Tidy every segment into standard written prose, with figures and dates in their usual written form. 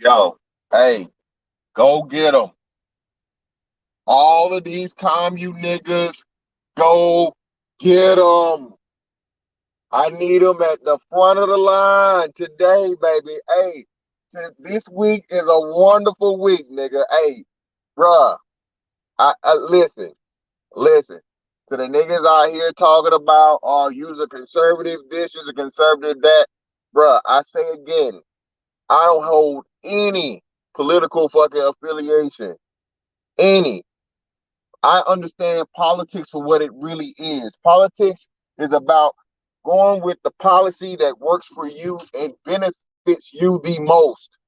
Yo, hey, go get them. All of these commune niggas, go get them. I need them at the front of the line today, baby. Hey, this week is a wonderful week, nigga. Hey, bruh, I listen. To the niggas out here talking about, oh, use a conservative this, use a conservative that. Bruh, I say again, I don't hold any political fucking affiliation. Any. I understand politics for what it really is. Politics is about going with the policy that works for you and benefits you the most.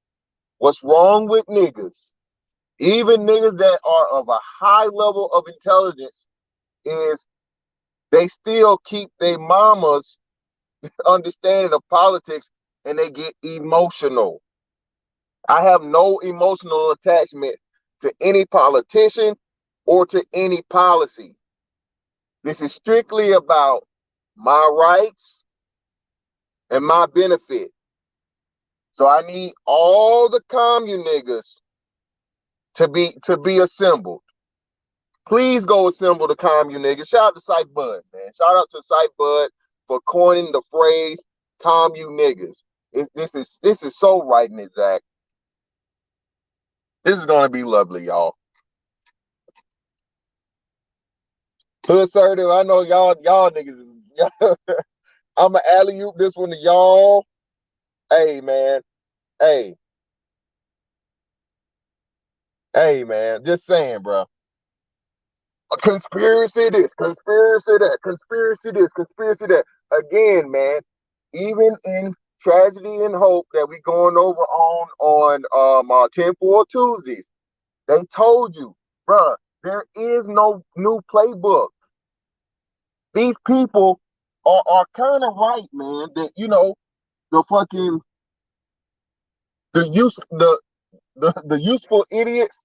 What's wrong with niggas, even niggas that are of a high level of intelligence, is they still keep their mama's understanding of politics and they get emotional. I have no emotional attachment to any politician or to any policy. This is strictly about my rights and my benefit. So I need all the commune niggas to be assembled. Please go assemble the commune niggas. Shout out to Sight Bud, man. Shout out to Sight Bud for coining the phrase commune niggas. This is so right and exact. This is gonna be lovely, y'all. Hood assertive. I know y'all niggas. I'ma alley oop this one to y'all. Hey man. Hey. Hey man. Just saying, bro. A conspiracy this, conspiracy that, conspiracy this, conspiracy that. Again, man, even in tragedy and hope that we going over on our 10-4 Tuesdays, they told you, bruh, there is no new playbook. These people are kind of right, man. That the fucking the use the useful idiots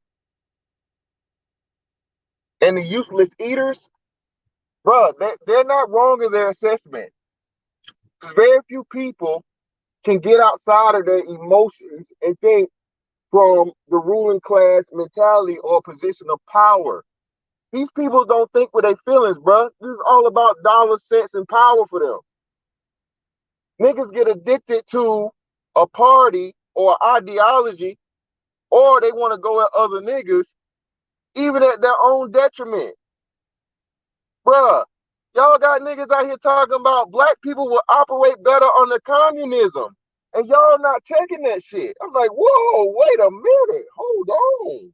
and the useless eaters, bruh, they're not wrong in their assessment. Very few people can get outside of their emotions and think from the ruling class mentality or position of power. These people don't think with their feelings, bruh. This is all about dollars, cents, and power for them. Niggas get addicted to a party or ideology, or they want to go at other niggas, even at their own detriment. Bruh, y'all got niggas out here talking about black people will operate better under communism. And y'all not taking that shit. I'm like, whoa, wait a minute. Hold on.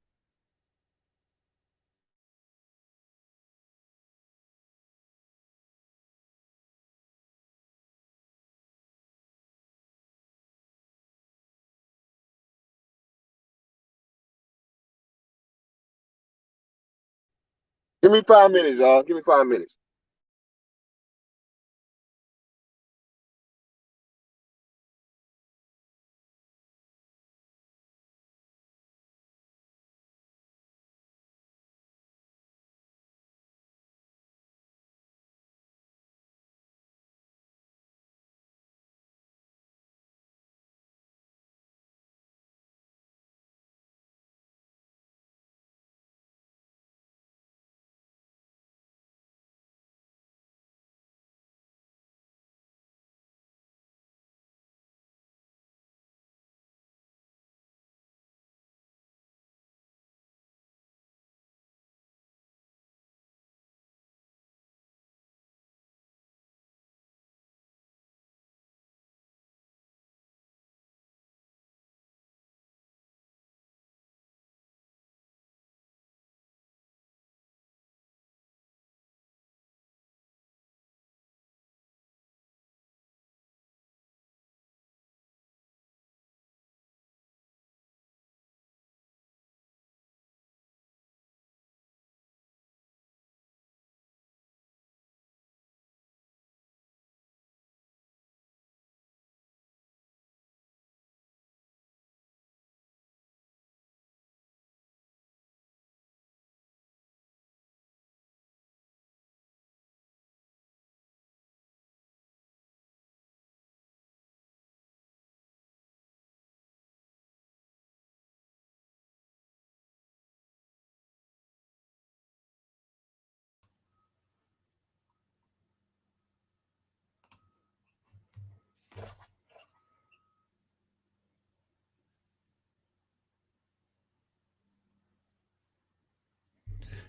Give me 5 minutes, y'all. Give me 5 minutes.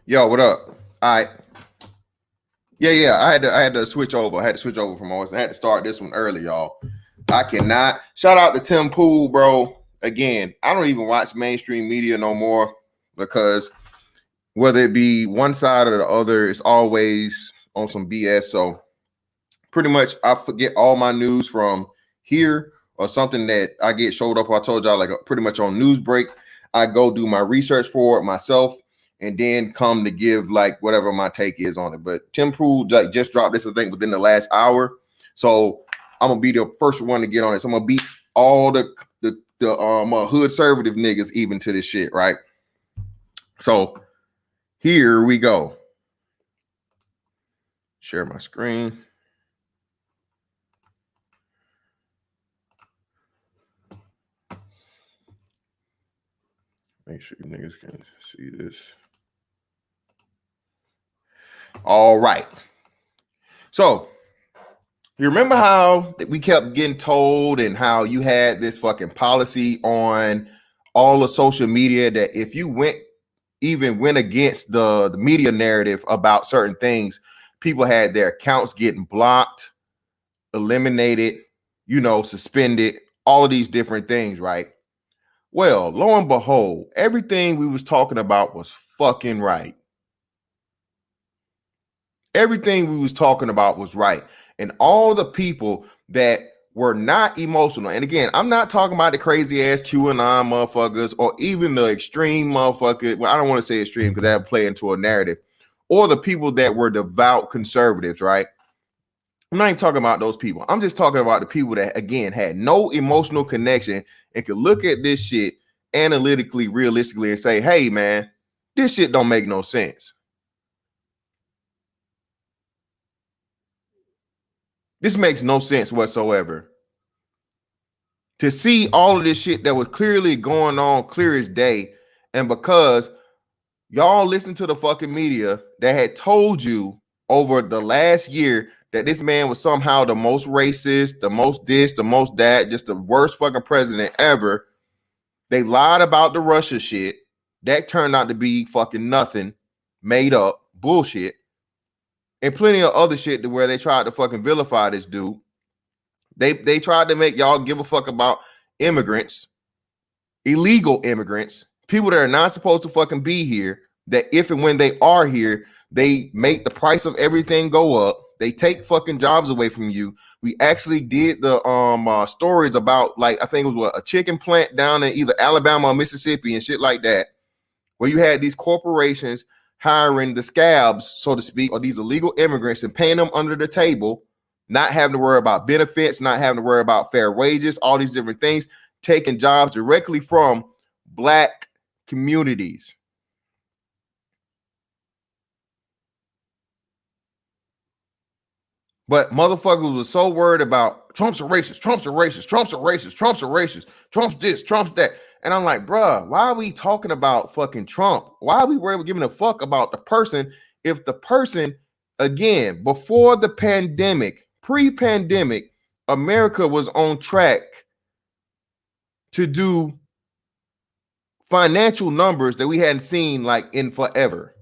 Yo, what up? All right. Yeah. I had to switch over. I had to switch over from ours. I had to start this one early, y'all. I cannot. Shout out to Tim Pool, bro. Again, I don't even watch mainstream media no more because whether it be one side or the other, it's always on some BS. So pretty much I forget all my news from here or something that I get showed up. I told y'all like pretty much on news break. I go do my research for it myself and then come to give like whatever my take is on it. But Tim Pool like just dropped this, I think, within the last hour. So I'm gonna be the first one to get on it. So I'm gonna beat all the hood conservative niggas even to this shit, right? So here we go. Share my screen. Make sure you niggas can see this. All right. So you remember how we kept getting told and how you had this fucking policy on all of social media that if you went against the media narrative about certain things, people had their accounts getting blocked, eliminated, suspended, all of these different things, right? Well, lo and behold, everything we was talking about was fucking right. Everything we was talking about was right. And all the people that were not emotional, and again, I'm not talking about the crazy ass QAnon motherfuckers or even the extreme motherfucker. Well, I don't want to say extreme because that play into a narrative, or the people that were devout conservatives, right? I'm not even talking about those people. I'm just talking about the people that, again, had no emotional connection and could look at this shit analytically, realistically, and say, hey, man, this shit don't make no sense. This makes no sense whatsoever. To see all of this shit that was clearly going on clear as day, and because y'all listen to the fucking media that had told you over the last year that this man was somehow the most racist, the most this, the most that, just the worst fucking president ever. They lied about the Russia shit. That turned out to be fucking nothing, made up bullshit, and plenty of other shit to where they tried to fucking vilify this dude. They tried to make y'all give a fuck about immigrants, illegal immigrants, people that are not supposed to fucking be here, that if and when they are here, they make the price of everything go up. They take fucking jobs away from you. We actually did the stories about, like, I think it was a chicken plant down in either Alabama or Mississippi and shit like that, where you had these corporations hiring the scabs, so to speak, or these illegal immigrants and paying them under the table, not having to worry about benefits, not having to worry about fair wages, all these different things, taking jobs directly from Black communities. But motherfuckers was so worried about Trump's a racist, Trump's a racist, Trump's a racist, Trump's a racist, Trump's this, Trump's that. And I'm like, bruh, why are we talking about fucking Trump? Why are we giving a fuck about the person if the person, again, before the pandemic, pre-pandemic, America was on track to do financial numbers that we hadn't seen like in forever.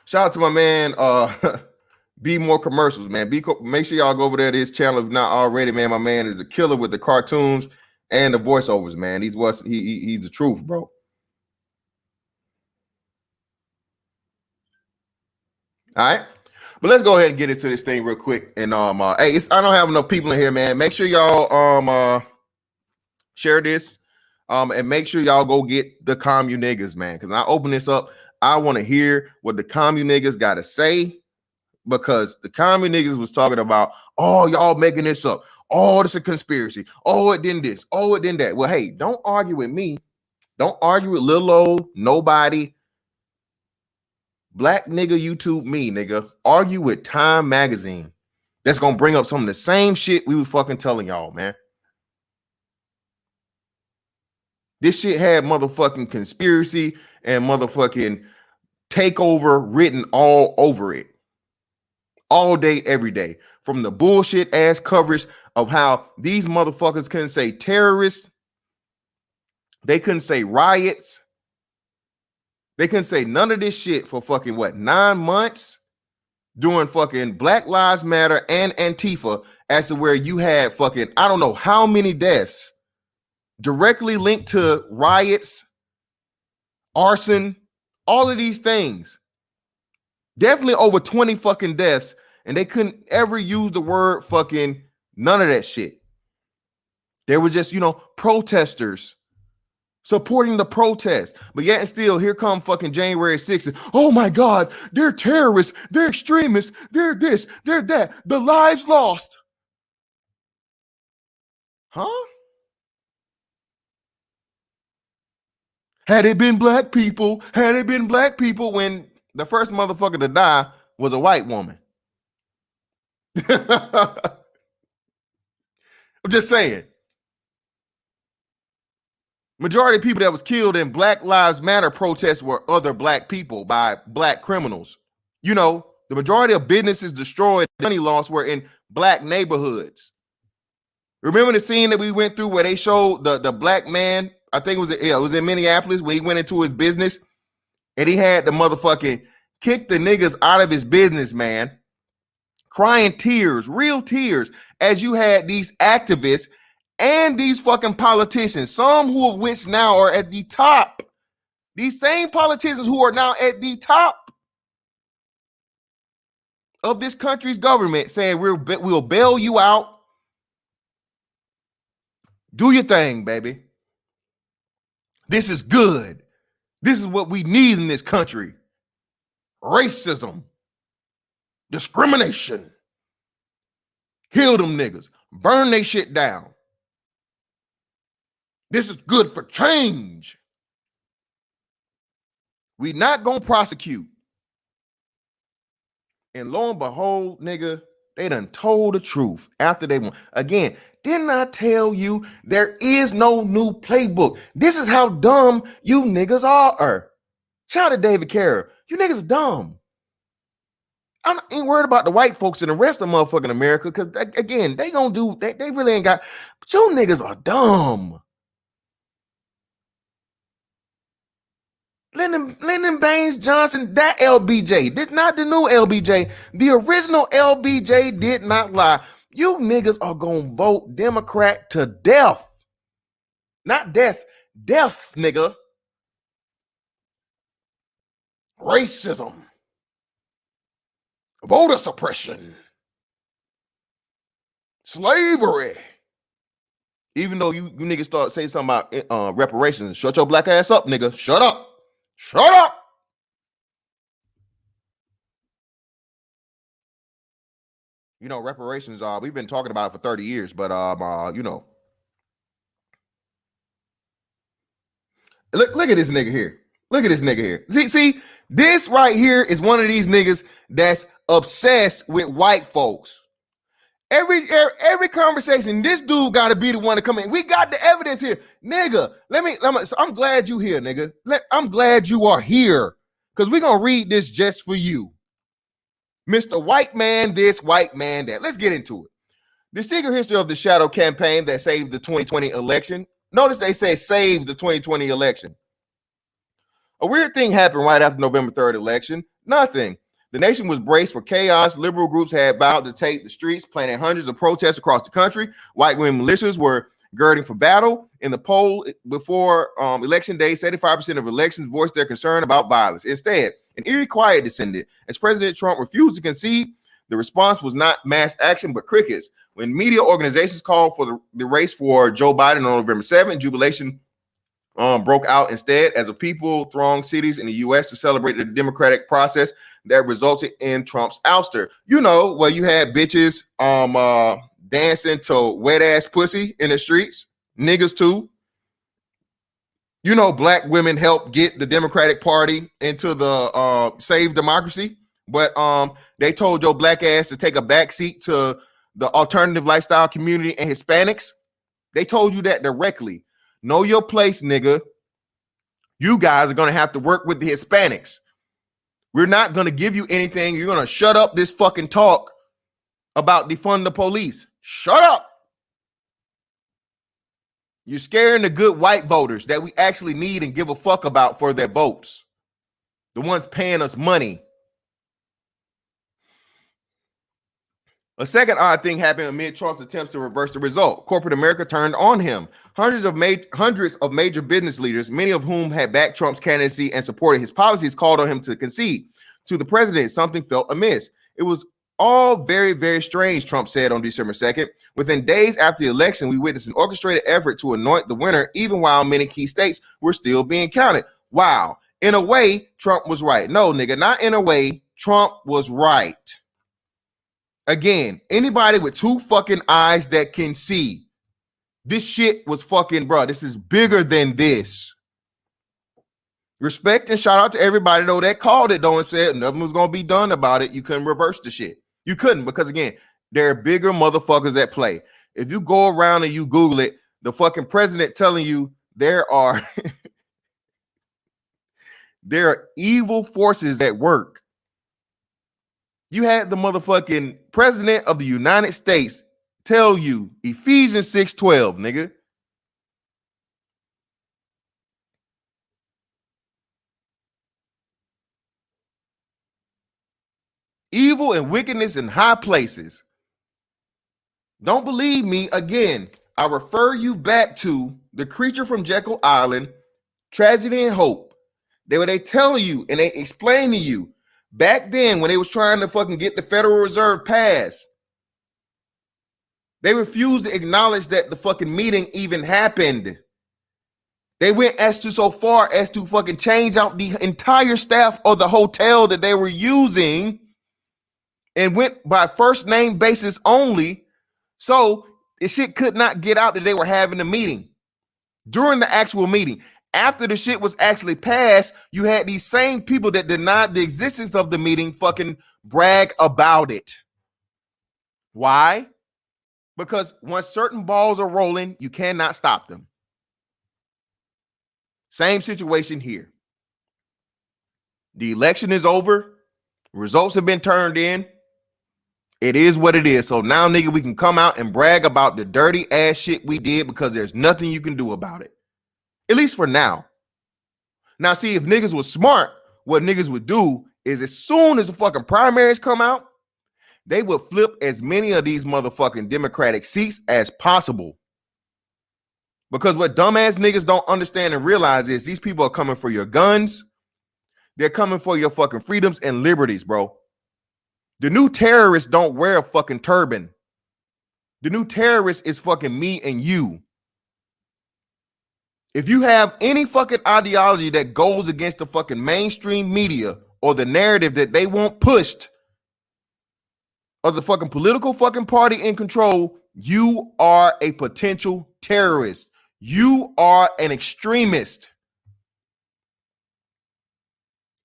Shout out to my man, Be More Commercials, man. Make sure y'all go over there to his channel if not already, man. My man is a killer with the cartoons and the voiceovers, man. He's the truth, bro. All right. But let's go ahead and get into this thing real quick. And hey, I don't have enough people in here, man. Make sure y'all share this. And make sure y'all go get the commune niggas, man. Because when I open this up, I want to hear what the commune niggas got to say. Because the commune niggas was talking about, oh, y'all making this up. Oh, this is a conspiracy. Oh, it didn't this. Oh, it didn't that. Well, hey, don't argue with me. Don't argue with little old nobody. Black nigga YouTube me, nigga. Argue with Time Magazine. That's gonna bring up some of the same shit we was fucking telling y'all, man. This shit had motherfucking conspiracy and motherfucking takeover written all over it. All day, every day. From the bullshit ass coverage of how these motherfuckers couldn't say terrorists, they couldn't say riots, They couldn't say none of this shit for fucking what, 9 months during fucking Black Lives Matter and Antifa, as to where you had fucking, I don't know how many deaths directly linked to riots, arson, all of these things. Definitely over 20 fucking deaths, and they couldn't ever use the word fucking none of that shit. There was just, protesters supporting the protest. But yet and still, here come fucking January 6th. Oh my God, they're terrorists, they're extremists, they're this, they're that. The lives lost. Huh? Had it been black people when the first motherfucker to die was a white woman. I'm just saying. Majority of people that was killed in Black Lives Matter protests were other black people by black criminals. The majority of businesses destroyed, money lost were in black neighborhoods. Remember the scene that we went through where they showed the black man, I think it was in Minneapolis, when he went into his business and he had the motherfucking kick the niggas out of his business, man. Crying tears, real tears, as you had these activists and these fucking politicians, some who of which now are at the top. These same politicians who are now at the top of this country's government saying we'll bail you out. Do your thing, baby. This is good. This is what we need in this country. Racism. Discrimination. Kill them niggas. Burn they shit down. This is good for change. We not gonna prosecute. And lo and behold, nigga, they done told the truth after they won. Again, didn't I tell you there is no new playbook? This is how dumb you niggas are. Shout out to David Carroll. You niggas dumb. I ain't worried about the white folks and the rest of motherfucking America, because again, they gonna do, they really ain't got, but you niggas are dumb. Lyndon Baines Johnson, that LBJ. This not the new LBJ. The original LBJ did not lie. You niggas are gonna vote Democrat to death. Not death, death, nigga. Racism. Voter suppression. Slavery. Even though you niggas start saying something about reparations, shut your black ass up, nigga. Shut up. Shut up. Reparations, we've been talking about it for 30 years, but look at this nigga here. Look at this nigga here. See, this right here is one of these niggas that's obsessed with white folks. Every conversation, this dude got to be the one to come in. We got the evidence here, nigga. I'm glad you here, nigga. I'm glad you are here, because we're gonna read this just for you, Mr. White Man this, white man that. Let's get into it. The secret history of the shadow campaign that saved the 2020 election. Notice they say saved the 2020 election. A weird thing happened right after November 3rd election. Nothing. The nation was braced for chaos. Liberal groups had vowed to take the streets, planning hundreds of protests across the country. White wing militias were girding for battle. In the poll before election day, 75% of elections voiced their concern about violence. Instead, an eerie quiet descended. As President Trump refused to concede, the response was not mass action, but crickets. When media organizations called for the race for Joe Biden on November 7th, jubilation broke out instead as a people thronged cities in the U.S. to celebrate the democratic process that resulted in Trump's ouster. Where you had bitches dancing to wet ass pussy in the streets, niggas too. Black women helped get the Democratic Party into the save democracy, but they told your black ass to take a backseat to the alternative lifestyle community and Hispanics. They told you that directly. Know your place, nigga. You guys are going to have to work with the Hispanics. We're not going to give you anything. You're going to shut up this fucking talk about defund the police. Shut up. You're scaring the good white voters that we actually need and give a fuck about for their votes. the ones paying us money. A second odd thing happened amid Trump's attempts to reverse the result. Corporate America turned on him. Hundreds of major business leaders, many of whom had backed Trump's candidacy and supported his policies, called on him to concede to the president. Something felt amiss. It was all very, very strange, Trump said on December 2nd. Within days after the election, we witnessed an orchestrated effort to anoint the winner, even while many key states were still being counted. Wow. In a way, Trump was right. No, nigga, not in a way. Trump was right. Again, anybody with two fucking eyes that can see, this shit was fucking, bro, this is bigger than this. Respect and shout out to everybody, though, that called it, though, and said nothing was going to be done about it. You couldn't reverse the shit. You couldn't, because, again, there are bigger motherfuckers at play. If you go around and you Google it, the fucking president telling you there are there are evil forces at work. You had the motherfucking president of the United States tell you Ephesians 6:12, nigga. Evil and wickedness in high places. Don't believe me? Again, I refer you back to The Creature from Jekyll Island, Tragedy and Hope. They telling you and they explain to you back then when they was trying to fucking get the Federal Reserve passed. They refused to acknowledge that the fucking meeting even happened. They went so far as to fucking change out the entire staff of the hotel that they were using and went by first name basis only. So the shit could not get out that they were having a meeting. During the actual meeting, after the shit was actually passed, you had these same people that denied the existence of the meeting fucking brag about it. Why? Because once certain balls are rolling, you cannot stop them. Same situation here. The election is over. Results have been turned in. It is what it is. So now, nigga, we can come out and brag about the dirty ass shit we did because there's nothing you can do about it. At least for now. Now, see, if niggas was smart, what niggas would do is as soon as the fucking primaries come out, they would flip as many of these motherfucking Democratic seats as possible. Because what dumbass niggas don't understand and realize is these people are coming for your guns. They're coming for your fucking freedoms and liberties, bro. The new terrorists don't wear a fucking turban. The new terrorist is fucking me and you. If you have any fucking ideology that goes against the fucking mainstream media or the narrative that they want pushed or the fucking political fucking party in control, you are a potential terrorist. You are an extremist.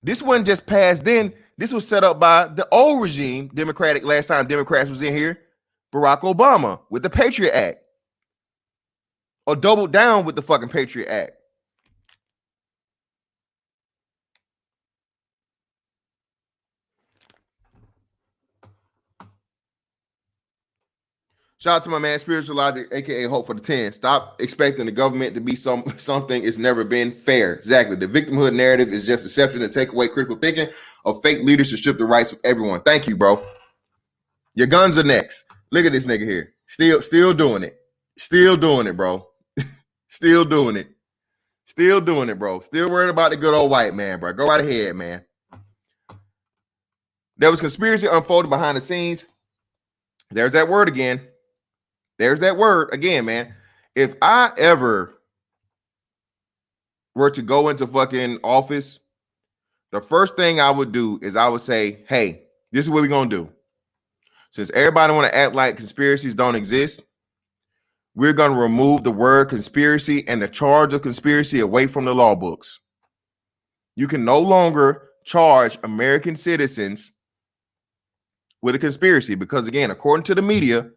This one just passed in. This was set up by the old regime, Democratic, last time Democrats was in here, Barack Obama with the Patriot Act. Or doubled down with the fucking Patriot Act. Shout out to my man, Spiritual Logic, aka Hope for the 10. Stop expecting the government to be something it's never been. Fair. Exactly. The victimhood narrative is just deception to take away critical thinking of fake leaders to strip the rights of everyone. Thank you, bro. Your guns are next. Look at this nigga here. Still doing it. Still doing it, bro. Still doing it. Still doing it, bro. Still worried about the good old white man, bro. Go right ahead, man. There was conspiracy unfolding behind the scenes. There's that word again. There's that word again, man. If I ever were to go into fucking office, the first thing I would do is I would say, hey, this is what we're going to do. Since everybody want to act like conspiracies don't exist, we're going to remove the word conspiracy and the charge of conspiracy away from the law books. You can no longer charge American citizens with a conspiracy because, again, according to the media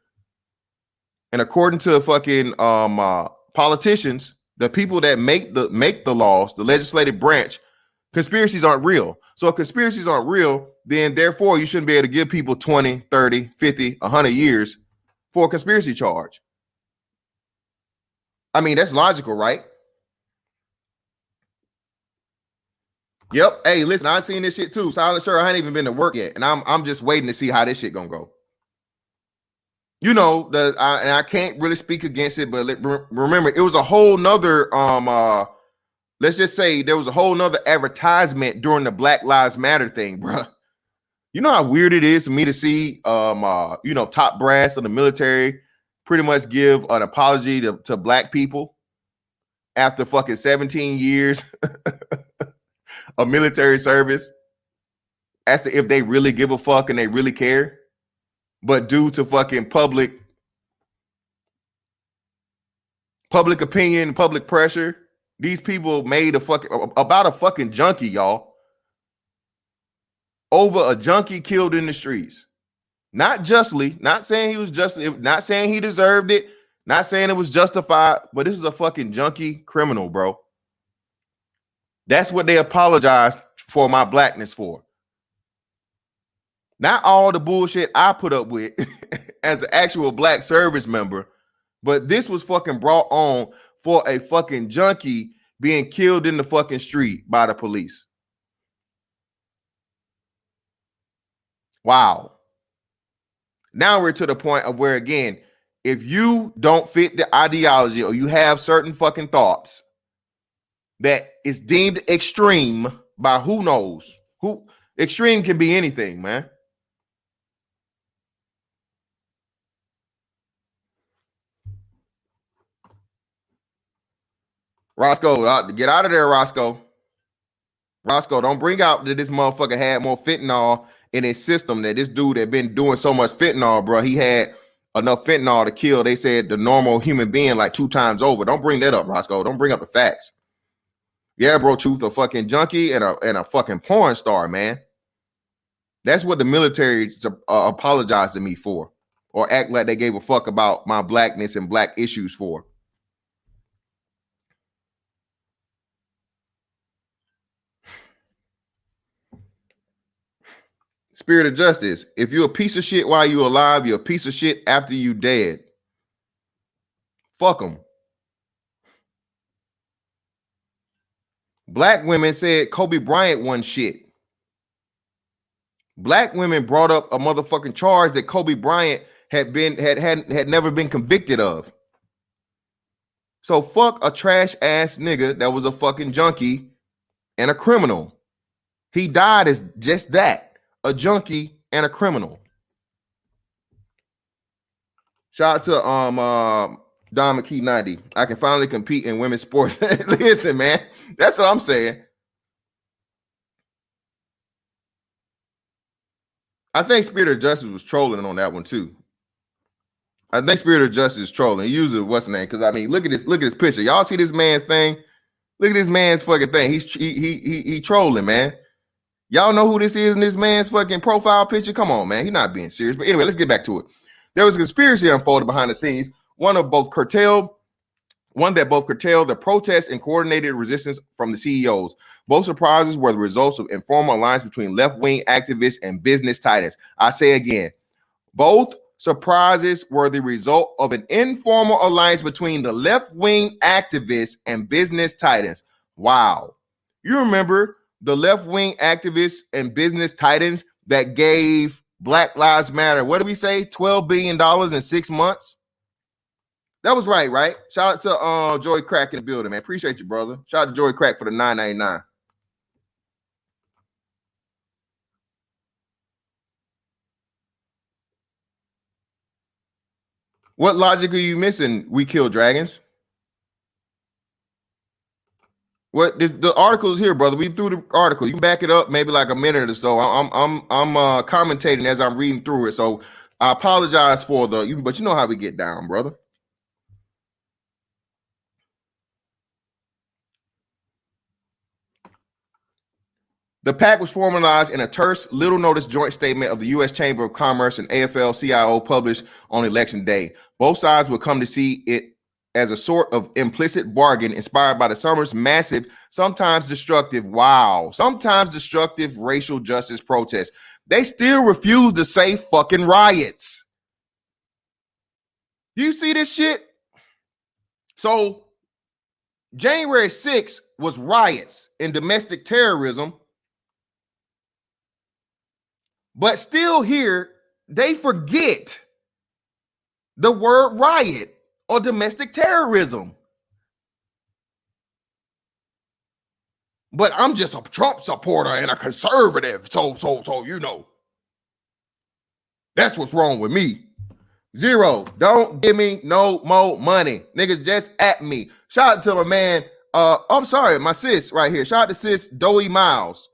and according to fucking politicians, the people that make the laws, the legislative branch, conspiracies aren't real. So if conspiracies aren't real, then therefore you shouldn't be able to give people 20, 30, 50, 100 years for a conspiracy charge. I mean, that's logical, right? Yep. Hey, listen, I seen this shit too. Silent sir, I ain't even been to work yet, and I'm just waiting to see how this shit gonna go. You know, and I can't really speak against it, but remember, it was a whole nother let's just say there was a whole nother advertisement during the Black Lives Matter thing, bro. You know how weird it is for me to see top brass of the military pretty much give an apology to black people after fucking 17 years of military service, as to if they really give a fuck and they really care. But due to fucking public opinion, public pressure, these people made about a fucking junkie, y'all. Over a junkie killed in the streets. Not justly, not saying he was justly, not saying he deserved it, not saying it was justified, but this is a fucking junkie criminal, bro. That's what they apologized for my blackness for. Not all the bullshit I put up with as an actual black service member, but this was fucking brought on for a fucking junkie being killed in the fucking street by the police. Wow. Now we're to the point of where, again, if you don't fit the ideology or you have certain fucking thoughts that is deemed extreme by who knows who, extreme can be anything, man. Roscoe, get out of there, Roscoe. Roscoe, don't bring out that this motherfucker had more fentanyl in his system, that this dude had been doing so much fentanyl, bro. He had enough fentanyl to kill, they said, the normal human being like 2 times over. Don't bring that up, Roscoe. Don't bring up the facts. Yeah, bro, Truth, a fucking junkie and a fucking porn star, man. That's what the military apologized to me for, or act like they gave a fuck about my blackness and black issues for. Spirit of justice. If you're a piece of shit while you're alive, you're a piece of shit after you dead. Fuck them. Black women said Kobe Bryant won shit. Black women brought up a motherfucking charge that Kobe Bryant had never been convicted of. So fuck a trash ass nigga that was a fucking junkie and a criminal. He died as just that, a junkie and a criminal. Shout out to Don McKee 90. I can finally compete in women's sports. Listen, man, that's what I'm saying. I think Spirit of Justice was trolling on that one too. I think Spirit of Justice is trolling. Usually, what's the name? Because I mean, look at this picture. Y'all see this man's thing? Look at this man's fucking thing. He trolling, man. Y'all know who this is in this man's fucking profile picture? Come on, man. He's not being serious. But anyway, let's get back to it. There was a conspiracy unfolded behind the scenes. One that both curtailed the protests and coordinated resistance from the CEOs. Both surprises were the results of informal alliance between left-wing activists and business titans. I say again, both surprises were the result of an informal alliance between the left-wing activists and business titans. Wow. You remember the left-wing activists and business titans that gave Black Lives Matter, what did we say, $12 billion in 6 months? That was right? Shout out to Joey Crack in the building, man. Appreciate you, brother. Shout out to Joey Crack for the $9.99. What logic are you missing? We kill dragons. What the article is here, brother? We threw the article. You can back it up, maybe like a minute or so. I'm commentating as I'm reading through it, so I apologize for but you know how we get down, brother. The pact was formalized in a terse, little notice joint statement of the U.S. Chamber of Commerce and AFL-CIO published on election day. Both sides would come to see it as a sort of implicit bargain inspired by the summer's massive, sometimes destructive racial justice protests. They still refuse to say fucking riots. You see this shit? So January 6th was riots and domestic terrorism But still here, they forget the word riot or domestic terrorism. But I'm just a Trump supporter and a conservative. So, you know, that's what's wrong with me. Zero. Don't give me no more money. Niggas just at me. Shout out to my man. I'm sorry, my sis right here. Shout out to sis Doey Miles.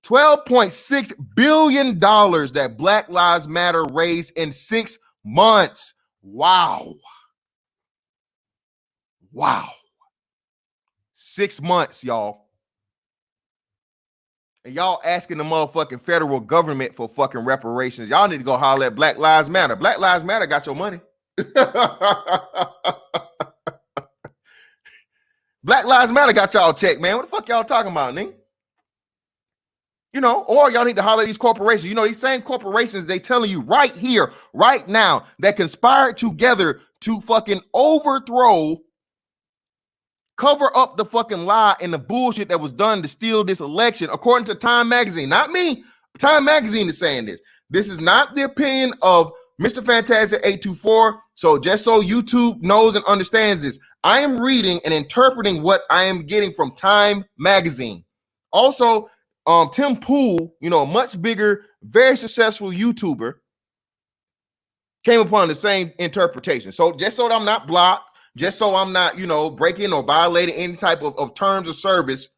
$12.6 billion that Black Lives Matter raised in 6 months. Wow. Wow. 6 months, y'all. And y'all asking the motherfucking federal government for fucking reparations. Y'all need to go holler at Black Lives Matter. Black Lives Matter got your money. Black Lives Matter got y'all check, man. What the fuck y'all talking about, nigga? You know, or y'all need to holler at these corporations. You know, these same corporations, they telling you right here, right now, that conspired together to fucking overthrow, cover up the fucking lie and the bullshit that was done to steal this election, according to Time Magazine. Not me. Time Magazine is saying this. This is not the opinion of Mr. Fantastic 824. So just so YouTube knows and understands this, I am reading and interpreting what I am getting from Time Magazine. Also, Tim Pool, you know, a much bigger, very successful YouTuber, came upon the same interpretation. So just so that I'm not blocked, just so I'm not, you know, breaking or violating any type of terms of service,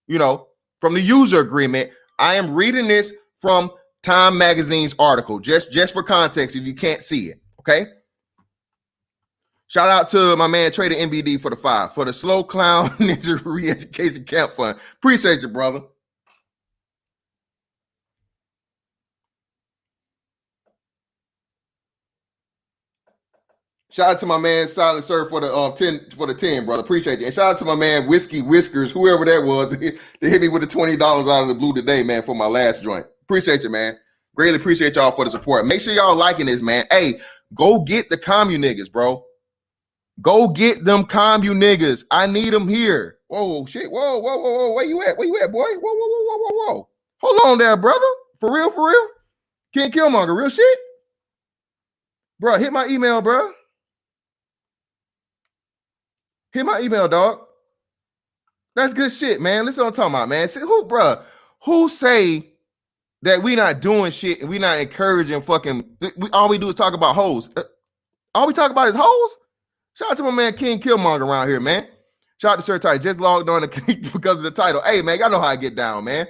you know, from the user agreement, I am reading this from Time Magazine's article, just for context if you can't see it, okay? Shout out to my man Trader NBD for the 5, for the Slow Clown Ninja Re-Education Camp Fund. Appreciate you, brother. Shout out to my man Silent Sir for the 10, brother. Appreciate you. And shout out to my man Whiskey Whiskers, whoever that was, they hit me with the $20 out of the blue today, man, for my last joint. Appreciate you, man. Greatly appreciate y'all for the support. Make sure y'all liking this, man. Hey, go get the commune niggas, bro. Go get them commune niggas. I need them here. Whoa, shit. Whoa. Where you at? Where you at, boy? Whoa. Hold on there, brother. For real? King Killmonger, real shit? Bro, hit my email, bro. Hit my email, dog. That's good shit, man. Listen what I'm talking about, man. See, who say that we not doing shit and we not encouraging fucking, all we do is talk about hoes. All we talk about is hoes? Shout out to my man King Killmonger around here, man. Shout out to Sir Ty. Just logged on because of the title. Hey, man, y'all know how I get down, man.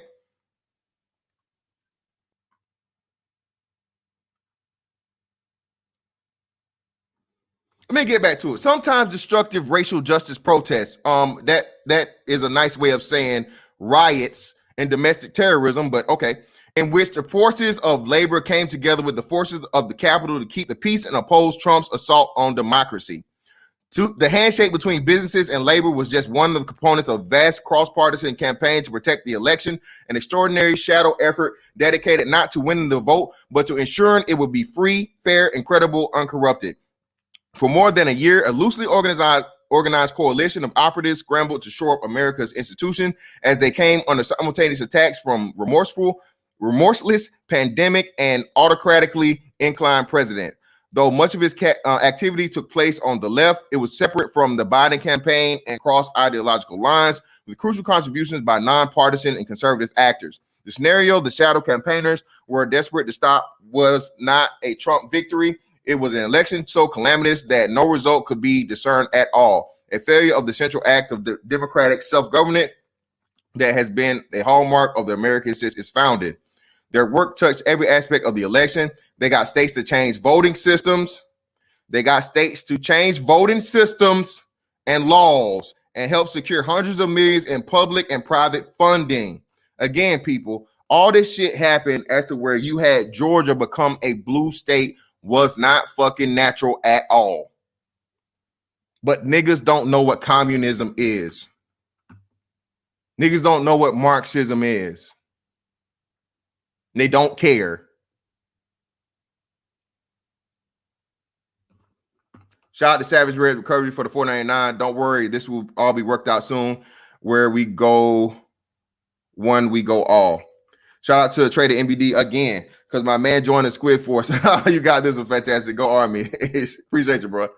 Let me get back to it. Sometimes destructive racial justice protests, that is a nice way of saying riots and domestic terrorism, but okay, in which the forces of labor came together with the forces of the capital to keep the peace and oppose Trump's assault on democracy. The handshake between businesses and labor was just one of the components of vast cross-partisan campaign to protect the election, an extraordinary shadow effort dedicated not to winning the vote, but to ensuring it would be free, fair, and credible, uncorrupted. For more than a year, a loosely organized coalition of operatives scrambled to shore up America's institution as they came under simultaneous attacks from remorseless pandemic and autocratically inclined president. Though much of his activity took place on the left, it was separate from the Biden campaign and cross ideological lines, with crucial contributions by nonpartisan and conservative actors. The scenario the shadow campaigners were desperate to stop was not a Trump victory. It was an election so calamitous that no result could be discerned at all. A failure of the central act of the democratic self-government that has been a hallmark of the American since its founding. Their work touched every aspect of the election. They got states to change voting systems. And laws and help secure hundreds of millions in public and private funding. Again, people, all this shit happened after where you had Georgia become a blue state was not fucking natural at all. But niggas don't know what communism is. Niggas don't know what Marxism is. They don't care. Shout out to Savage Red Recovery for the $4.99. Don't worry, this will all be worked out soon. Where we go one, we go all. Shout out to Trader MBD again, because my man joined the Squid Force. You got this one, fantastic. Go Army. Appreciate you, bro.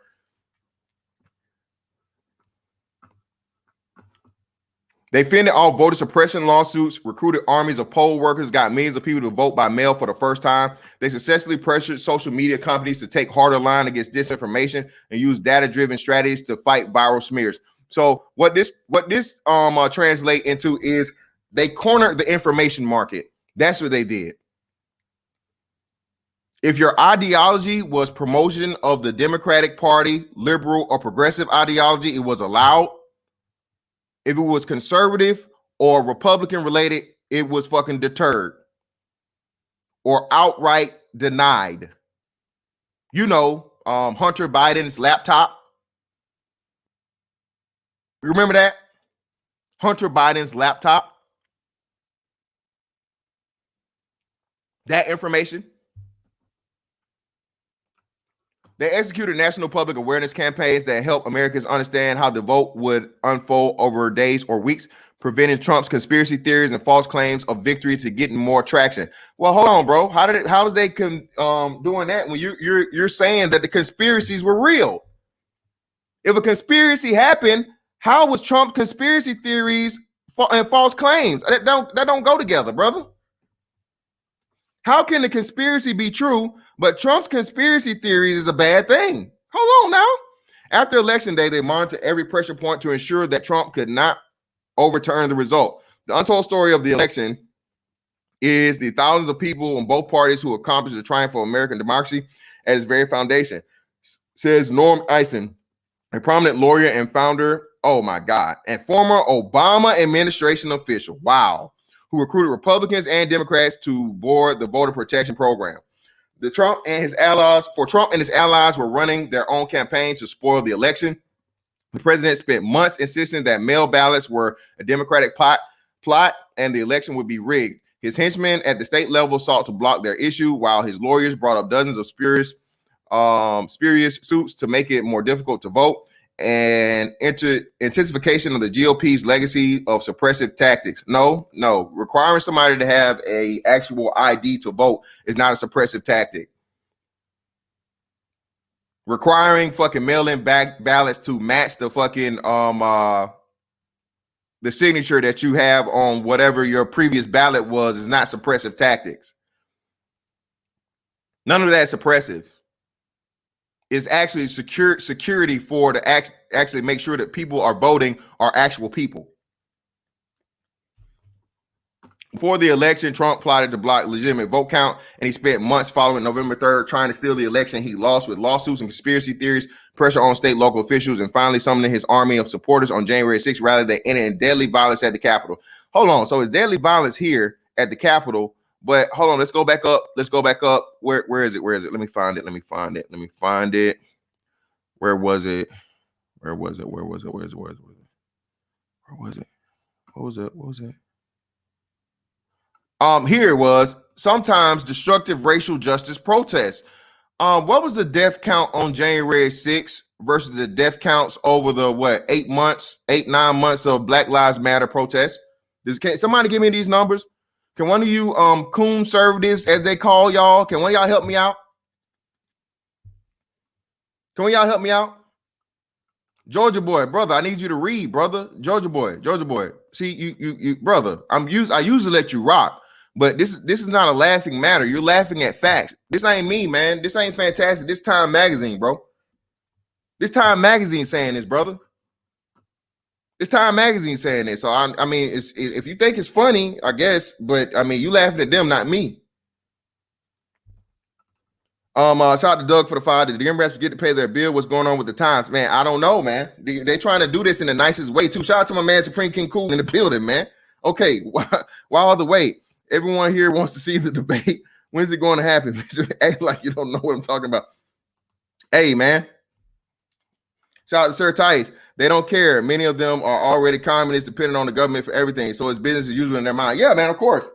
They fended off voter suppression lawsuits, recruited armies of poll workers, got millions of people to vote by mail for the first time. They successfully pressured social media companies to take harder line against disinformation and use data-driven strategies to fight viral smears. So what this translate into is they cornered the information market. That's what they did. If your ideology was promotion of the Democratic Party, liberal or progressive ideology, it was allowed. If it was conservative or Republican related, it was fucking deterred or outright denied. You know, Hunter Biden's laptop. You remember that? Hunter Biden's laptop. That information. They executed national public awareness campaigns that help Americans understand how the vote would unfold over days or weeks, preventing Trump's conspiracy theories and false claims of victory to getting more traction. Well, hold on, bro. How is they doing that when you're saying that the conspiracies were real? If a conspiracy happened, how was Trump conspiracy theories and false claims? That don't go together, brother. How can the conspiracy be true, but Trump's conspiracy theories is a bad thing? Hold on now. After Election Day, they monitored every pressure point to ensure that Trump could not overturn the result. The untold story of the election is the thousands of people on both parties who accomplished the triumph of American democracy at its very foundation, says Norm Eisen, a prominent lawyer and founder, oh my God, and former Obama administration official. Wow. Who recruited Republicans and Democrats to board the voter protection program. Trump and his allies were running their own campaign to spoil the election. The president spent months insisting that mail ballots were a Democratic plot and the election would be rigged. His henchmen at the state level sought to block their issue, while his lawyers brought up dozens of spurious suits to make it more difficult to vote, and intensification of the GOP's legacy of suppressive tactics. No, requiring somebody to have a actual ID to vote is not a suppressive tactic. Requiring fucking mail-in ballots to match the fucking the signature that you have on whatever your previous ballot was is not suppressive tactics. None of that is suppressive. Is actually security for to actually make sure that people are voting are actual people. Before the election, Trump plotted to block legitimate vote count, and he spent months following November 3rd trying to steal the election. He lost with lawsuits and conspiracy theories, pressure on state local officials, and finally summoning his army of supporters on January 6th rally that ended in deadly violence at the Capitol. Hold on, so it's deadly violence here at the Capitol. But hold on, let's go back up. Where is it? Let me find it. Where was it? Here it was. Sometimes destructive racial justice protests. What was the death count on January 6th versus the death counts over the 9 months of Black Lives Matter protests? Can somebody give me these numbers? Can one of you conservatives, as they call y'all, can one of y'all help me out? Georgia boy, brother, I need you to read, brother. Georgia boy. See, you brother, I usually let you rock, but this is not a laughing matter. You're laughing at facts. This ain't me, man. This ain't fantastic. This Time Magazine, bro. This Time Magazine saying this, brother. It's Time Magazine saying this. So I mean, if you think it's funny, I guess, but I mean, you laughing at them, not me. Shout out to Doug for the $5. Did the Democrats forget to pay their bill? What's going on with the Times, man? I don't know, man. They trying to do this in the nicest way too. Shout out to my man Supreme King Cool in the building, man. Okay, while the wait, everyone here wants to see the debate. When's it going to happen? Act like you don't know what I'm talking about. Hey, man. Shout out to Sir Tice. They don't care. Many of them are already communists, depending on the government for everything. So it's business as usual in their mind. Yeah, man, of course.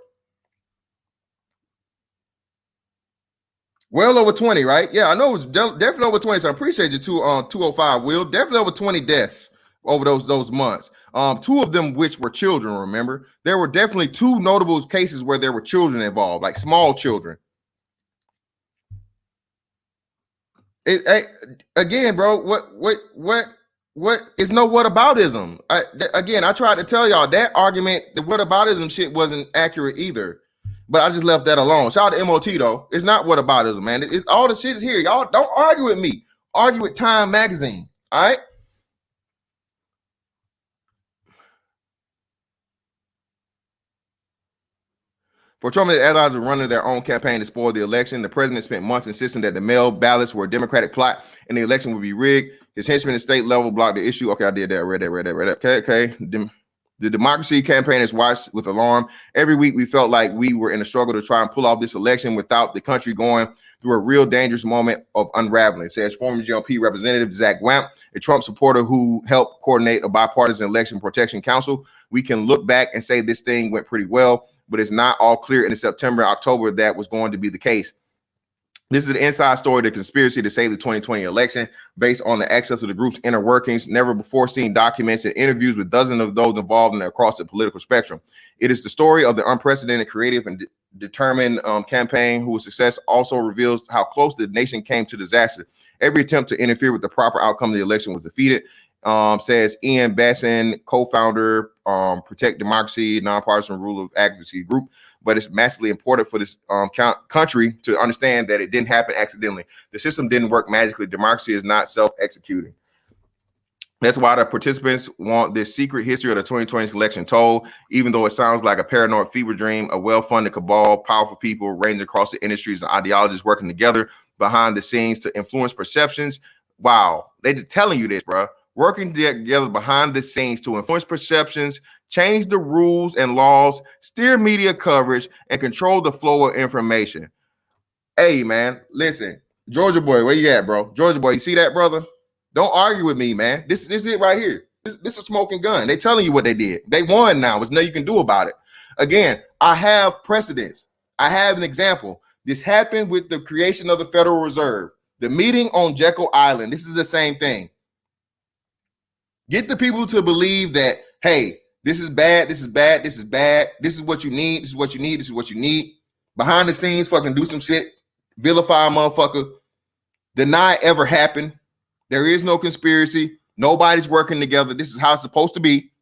Well over 20, right? Yeah, I know it's definitely over 20. So I appreciate you 205, Will. Definitely over 20 deaths over those months. Two of them which were children. Remember, there were definitely two notable cases where there were children involved, like small children. Again, bro, what is no whataboutism? I tried to tell y'all that argument, the whataboutism shit wasn't accurate either, but I just left that alone. Shout out to MOT though. It's not whataboutism, man. It's all the shit is here. Y'all don't argue with me. Argue with Time Magazine. All right. For Trump and his allies were running their own campaign to spoil the election, the president spent months insisting that the mail ballots were a Democratic plot and the election would be rigged. His henchmen at state level blocked the issue. Okay, I did that. Read that. Okay. The democracy campaign is watched with alarm. Every week we felt like we were in a struggle to try and pull off this election without the country going through a real dangerous moment of unraveling, says former GOP Representative Zach Wamp, a Trump supporter who helped coordinate a bipartisan election protection council. We can look back and say this thing went pretty well, but it's not all clear in September, October that was going to be the case. This is the inside story, the conspiracy to save the 2020 election, based on the access to the group's inner workings, never before seen documents and interviews with dozens of those involved across the political spectrum. It is the story of the unprecedented, creative, and determined campaign whose success also reveals how close the nation came to disaster. Every attempt to interfere with the proper outcome of the election was defeated, says Ian Bassin, co-founder, Protect Democracy, nonpartisan rule of advocacy group. But it's massively important for this country to understand that it didn't happen accidentally. The system didn't work magically. Democracy is not self-executing. That's why the participants want this secret history of the 2020 election told, even though it sounds like a paranoid fever dream, a well-funded cabal, powerful people ranging across the industries and ideologies working together behind the scenes to influence perceptions. Wow, they're telling you this, bro. Working together behind the scenes to influence perceptions, change the rules and laws, steer media coverage, and control the flow of information. Hey, man, listen, Georgia boy, where you at, bro? Georgia boy, you see that, brother? Don't argue with me, man. This is it right here. This is a smoking gun. They telling you what they did. They won now. There's nothing you can do about it. Again, I have precedents. I have an example. This happened with the creation of the Federal Reserve. The meeting on Jekyll Island. This is the same thing. Get the people to believe that, hey, this is bad, this is bad, this is bad, this is what you need, this is what you need, this is what you need. Behind the scenes, fucking do some shit, vilify a motherfucker, deny it ever happened. There is no conspiracy. Nobody's working together. This is how it's supposed to be.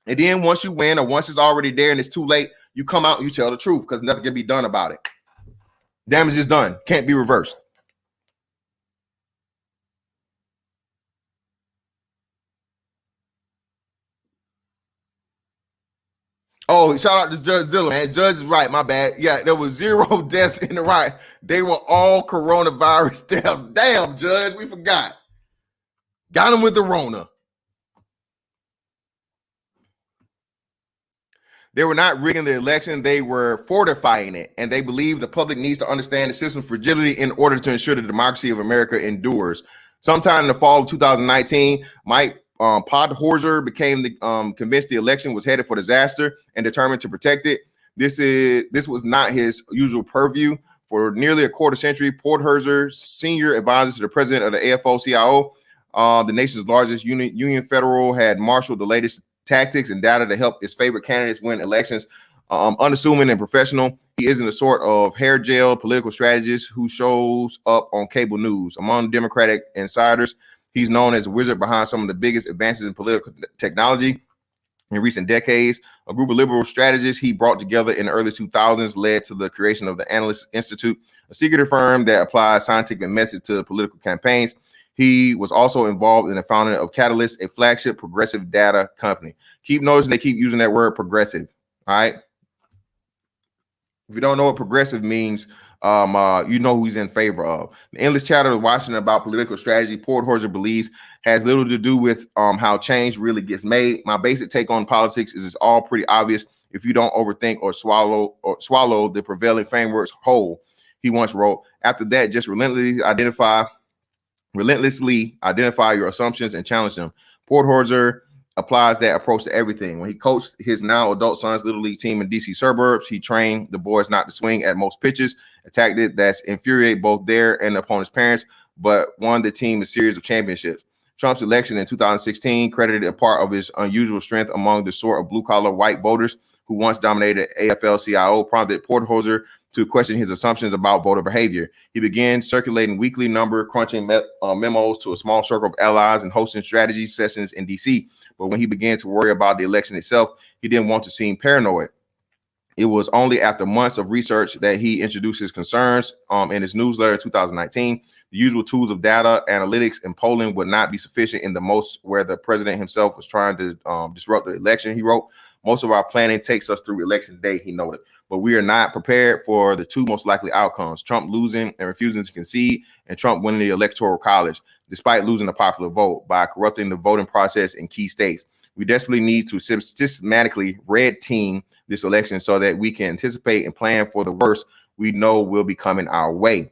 And then once you win or once it's already there and it's too late, you come out and you tell the truth because nothing can be done about it. Damage is done. Can't be reversed. Oh, shout out to Judge Zilla, man. Judge is right. My bad. Yeah, there was 0 deaths in the riot. They were all coronavirus deaths. Damn, Judge, we forgot. Got him with the Rona. They were not rigging the election. They were fortifying it. And they believe the public needs to understand the system's fragility in order to ensure the democracy of America endures. Sometime in the fall of 2019, Mike Podhorzer became convinced the election was headed for disaster and determined to protect it. This was not his usual purview. For nearly a quarter century, Podhorzer, senior advisor to the president of the AFL-CIO, the nation's largest union federal, had marshaled the latest tactics and data to help his favorite candidates win elections. Unassuming and professional, he isn't a sort of hair gel political strategist who shows up on cable news. Among Democratic insiders, he's known as a wizard behind some of the biggest advances in political technology in recent decades. A group of liberal strategists he brought together in the early 2000s led to the creation of the Analyst Institute, a secretive firm that applies scientific methods to political campaigns. He was also involved in the founding of Catalyst, a flagship progressive data company. Keep noticing they keep using that word progressive. All right. If you don't know what progressive means, you know who he's in favor of. The endless chatter of Washington about political strategy, Podhorzer believes, has little to do with how change really gets made. My basic take on politics is it's all pretty obvious if you don't overthink or swallow the prevailing frameworks whole. He once wrote, after that, just relentlessly identify your assumptions and challenge them. Podhorzer applies that approach to everything. When he coached his now adult son's little league team in DC suburbs, he trained the boys not to swing at most pitches, a tactic that's infuriate both their and the opponent's parents, but won the team a series of championships. Trump's election in 2016 credited a part of his unusual strength among the sort of blue-collar white voters who once dominated AFL-CIO, prompted Porthoser to question his assumptions about voter behavior. He began circulating weekly number crunching memos to a small circle of allies and hosting strategy sessions in D.C. But when he began to worry about the election itself, he didn't want to seem paranoid. It was only after months of research that he introduced his concerns in his newsletter in 2019. The usual tools of data, analytics, and polling would not be sufficient in the most where the president himself was trying to disrupt the election, he wrote. Most of our planning takes us through election day, he noted, but we are not prepared for the two most likely outcomes: Trump losing and refusing to concede, and Trump winning the electoral college, despite losing the popular vote by corrupting the voting process in key states. We desperately need to systematically red team this election so that we can anticipate and plan for the worst we know will be coming our way.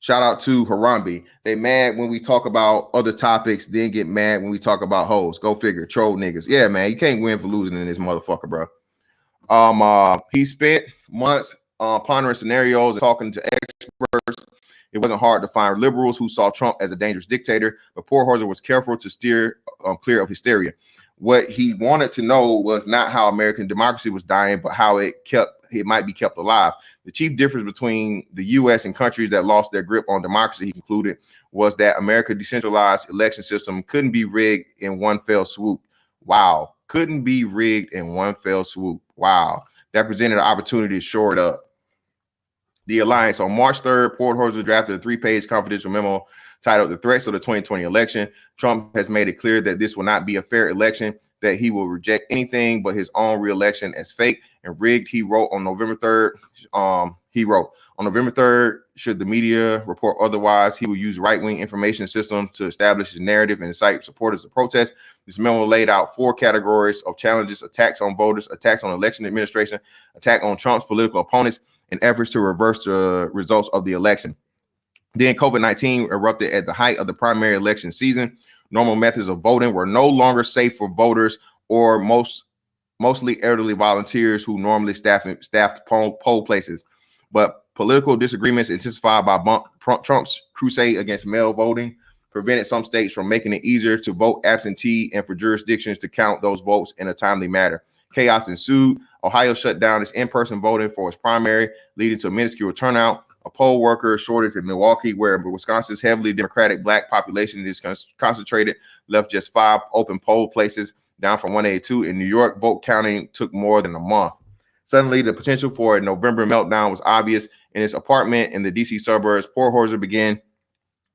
Shout out to Harambe. They mad when we talk about other topics, then get mad when we talk about hoes. Go figure. Troll niggas. Yeah, man, you can't win for losing in this motherfucker, bro. He spent months pondering scenarios and talking to experts. It wasn't hard to find liberals who saw Trump as a dangerous dictator, but Porthoser was careful to steer clear of hysteria. What he wanted to know was not how American democracy was dying, but how it might be kept alive. The chief difference between the U.S. and countries that lost their grip on democracy, he concluded, was that America's decentralized election system couldn't be rigged in one fell swoop. Wow. Couldn't be rigged in one fell swoop. Wow. That presented an opportunity to shore it up. The alliance. On March 3rd, Porthoser drafted a 3-page confidential memo titled "The Threats of the 2020 Election." Trump has made it clear that this will not be a fair election, that he will reject anything but his own re-election as fake and rigged. He wrote on November 3rd, on November 3rd, should the media report otherwise, he will use right-wing information systems to establish his narrative and incite supporters to protest. This memo laid out 4 categories of challenges: attacks on voters, attacks on election administration, attack on Trump's political opponents, and efforts to reverse the results of the election. Then COVID-19 erupted at the height of the primary election season. Normal methods of voting were no longer safe for voters or mostly elderly volunteers who normally staffed poll places. But political disagreements intensified by Trump's crusade against mail voting prevented some states from making it easier to vote absentee and for jurisdictions to count those votes in a timely manner. Chaos ensued. Ohio shut down its in-person voting for its primary, leading to a minuscule turnout. A poll worker shortage in Milwaukee, where Wisconsin's heavily Democratic Black population is concentrated, left just 5 open poll places, down from 182. In New York, vote counting took more than a month. Suddenly, the potential for a November meltdown was obvious. In his apartment in the D.C. suburbs, Porthoser began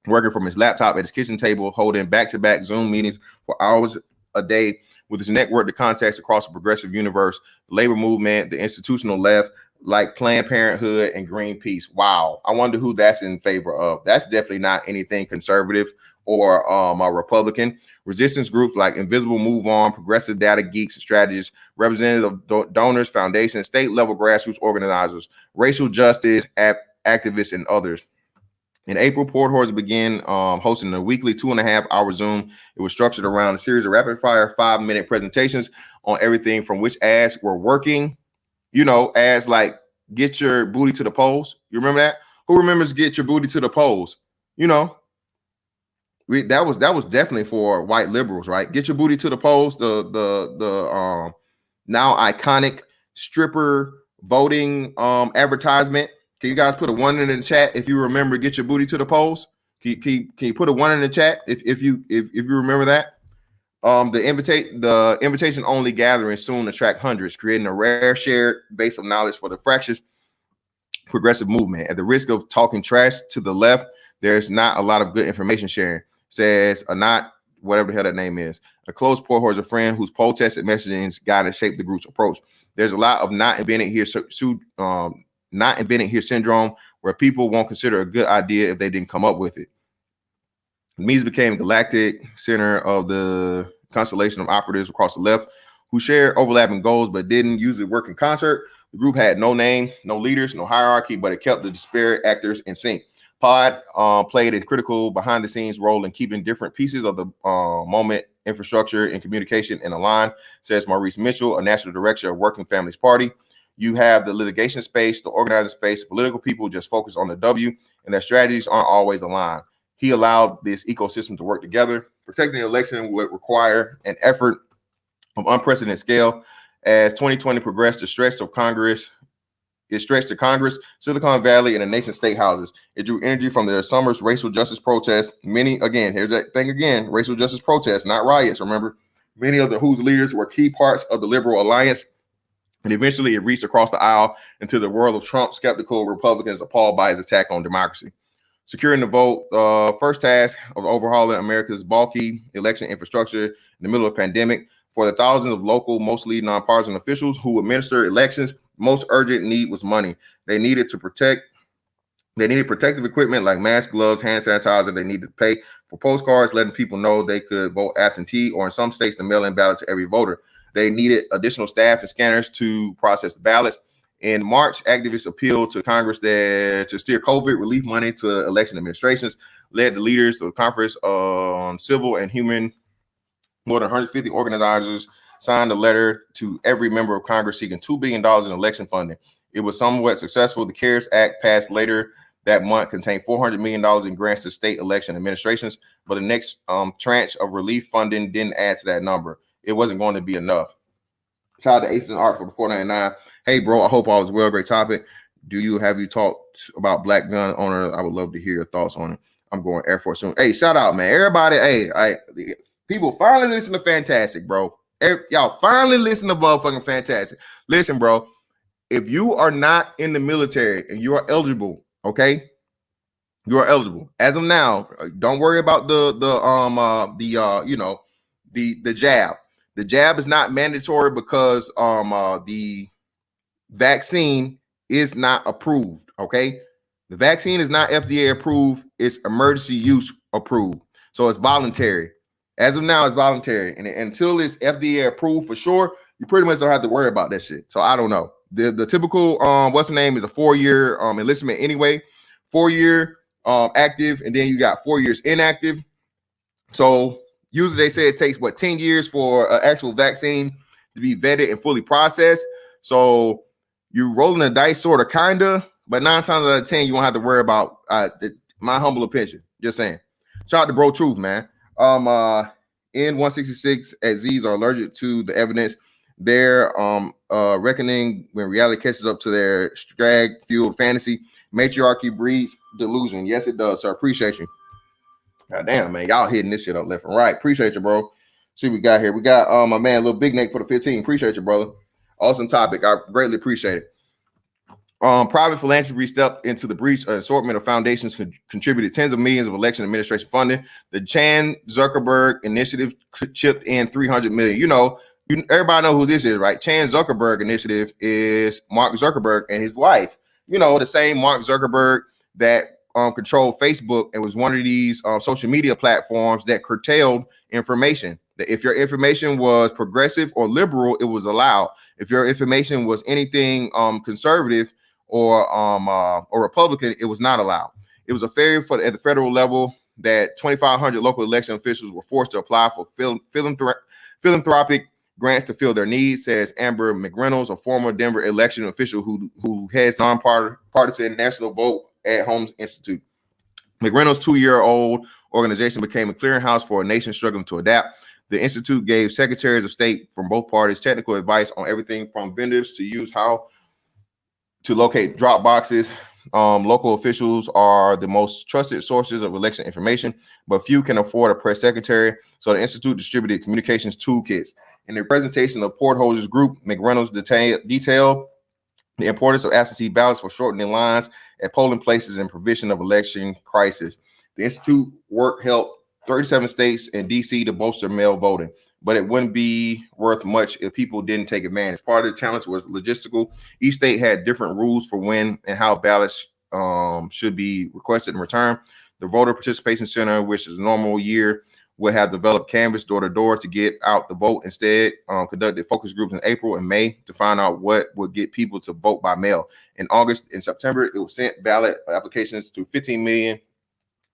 working from his laptop at his kitchen table, holding back-to-back Zoom meetings for hours a day with his network to contacts across the progressive universe, the labor movement, the institutional left, like Planned Parenthood and Greenpeace. Wow. I wonder who that's in favor of. That's definitely not anything conservative or a Republican. Resistance groups like Invisible Move On, Progressive Data Geeks and Strategists, representative donors, foundations, state-level grassroots organizers, racial justice activists, and others. In April, Porthoser began hosting a weekly 2.5-hour Zoom. It was structured around a series of rapid-fire 5-minute presentations on everything from which ads were working. You know, ads like "Get your booty to the polls." You remember that? Who remembers "Get your booty to the polls"? You know, that was definitely for white liberals, right? Get your booty to the polls. The now iconic stripper voting advertisement. Can you guys put a 1 in the chat if you remember "Get your booty to the polls"? Can you put a 1 in the chat if you remember that? The invitation only gathering soon attract hundreds, creating a rare shared base of knowledge for the fractious progressive movement. At the risk of talking trash to the left, there's not a lot of good information sharing, says a not whatever the hell that name is. A close Porthoser friend whose poll tested messaging guided shaped the group's approach. There's a lot of not invented here syndrome, where people won't consider a good idea if they didn't come up with it. The Mises became a galactic center of the constellation of operatives across the left who shared overlapping goals but didn't usually work in concert. The group had no name, no leaders, no hierarchy, but it kept the disparate actors in sync. Pod played a critical behind-the-scenes role in keeping different pieces of the moment, infrastructure, and communication in a line, says Maurice Mitchell, a national director of Working Families Party. You have the litigation space, the organizing space. Political people just focus on the W, and their strategies aren't always aligned. He allowed this ecosystem to work together. Protecting the election would require an effort of unprecedented scale. As 2020 progressed, it stretched to Congress, Silicon Valley, and the nation's state houses. It drew energy from the summer's racial justice protests. Many, again, here's that thing again, racial justice protests, not riots, remember? Many of the whose leaders were key parts of the liberal alliance, and eventually it reached across the aisle into the world of Trump, skeptical Republicans appalled by his attack on democracy. Securing the vote, first task of overhauling America's bulky election infrastructure in the middle of a pandemic. For the thousands of local, mostly nonpartisan officials who administer elections, most urgent need was money. They needed protective equipment like masks, gloves, hand sanitizer. They needed to pay for postcards, letting people know they could vote absentee, or in some states, the mail-in ballot to every voter. They needed additional staff and scanners to process the ballots. In March, activists appealed to Congress to steer COVID relief money to election administrations, led the leaders of the Conference on Civil and Human. More than 150 organizers signed a letter to every member of Congress seeking $2 billion in election funding. It was somewhat successful. The CARES Act passed later that month contained $400 million in grants to state election administrations, but the next tranche of relief funding didn't add to that number. It wasn't going to be enough. Shout out to Aces and Art for the 499. Hey, bro, I hope all is well. Great topic. Have you talked about black gun owners? I would love to hear your thoughts on it. I'm going Air Force soon. Hey, shout out, man. Everybody, people finally listen to Fantastic, bro. Y'all finally listen to motherfucking Fantastic. Listen, bro, if you are not in the military and you are eligible, okay, you are eligible. As of now, don't worry about the jab. The jab is not mandatory because the vaccine is not approved, okay? The vaccine is not FDA approved. It's emergency use approved. So it's voluntary. As of now, it's voluntary. And until it's FDA approved for sure, you pretty much don't have to worry about that shit. So I don't know. The typical, what's the name, is a 4-year enlistment anyway. 4-year active, and then you got 4 years inactive. So usually they say it takes 10 years for an actual vaccine to be vetted and fully processed. So you're rolling the dice, sort of, kinda, but 9 times out of 10 you won't have to worry about. My humble opinion, just saying. Shout out to Bro Truth, man. N166 at Z's are allergic to the evidence. They're reckoning when reality catches up to their drag-fueled fantasy. Matriarchy breeds delusion. Yes, it does, sir. Appreciate you. God damn, man. Y'all hitting this shit up left and right. Appreciate you, bro. See what we got here. We got my man, Little Big Nate for the 15. Appreciate you, brother. Awesome topic. I greatly appreciate it. Private philanthropy stepped into the breach. An assortment of foundations contributed tens of millions of election administration funding. The Chan Zuckerberg initiative chipped in $300 million. Everybody know who this is, right? Chan Zuckerberg initiative is Mark Zuckerberg and his wife. The same Mark Zuckerberg that controlled Facebook and was one of these social media platforms that curtailed information. That if your information was progressive or liberal, it was allowed. If your information was anything conservative or Republican, it was not allowed. It was a failure at the federal level that 2,500 local election officials were forced to apply for philanthropic grants to fill their needs, says Amber McReynolds, a former Denver election official who heads nonpartisan National Vote at Home Institute. McReynolds' 2-year-old organization became a clearinghouse for a nation struggling to adapt. The institute gave secretaries of state from both parties technical advice on everything from vendors to use how to locate drop boxes. Local officials are the most trusted sources of election information, but few can afford a press secretary. So the institute distributed communications toolkits. In the presentation of Portholders Group, McReynolds detailed the importance of absentee ballots for shortening lines at polling places and prevention of election crisis. The institute work helped 37 states and DC to bolster mail voting, but it wouldn't be worth much if people didn't take advantage. Part of the challenge was logistical. Each state had different rules for when and how ballots should be requested and returned. The Voter Participation Center, which is a normal year, would have developed canvas door to door to get out the vote. Instead, conducted focus groups in April and May to find out what would get people to vote by mail. In August and September, it was sent ballot applications to 15 million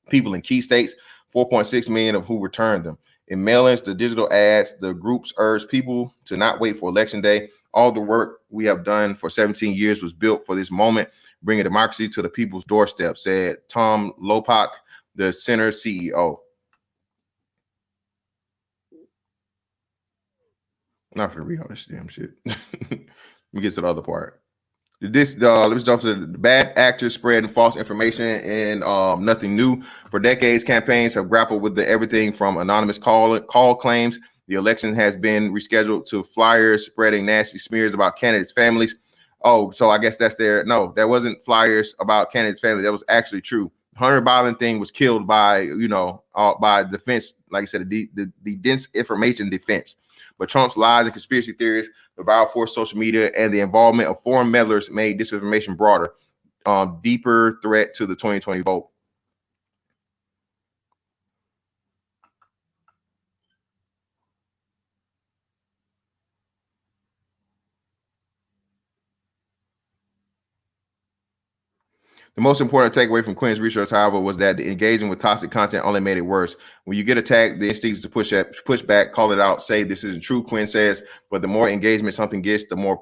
people in key states, 4.6 million of who returned them. In mail-ins, the digital ads, the groups urged people to not wait for election day. All the work we have done for 17 years was built for this moment, bringing democracy to the people's doorstep, said Tom Lopak, the center CEO. I'm not gonna read all this damn shit. Let me get to the other part. Let's jump to the bad actors spreading false information and nothing new. For decades, campaigns have grappled with everything from anonymous call claims. The election has been rescheduled to flyers spreading nasty smears about candidates' families. Oh, so I guess that's there. No, that wasn't flyers about candidates' families. That was actually true. Hunter Biden thing was killed by by defense, like I said, the disinformation defense. But Trump's lies and conspiracy theories, the viral force, social media, and the involvement of foreign meddlers made disinformation broader, deeper threat to the 2020 vote. The most important takeaway from Quinn's research, however, was that engaging with toxic content only made it worse. When you get attacked, the instinct is to push back, call it out, say this isn't true, Quinn says. But the more engagement something gets, the more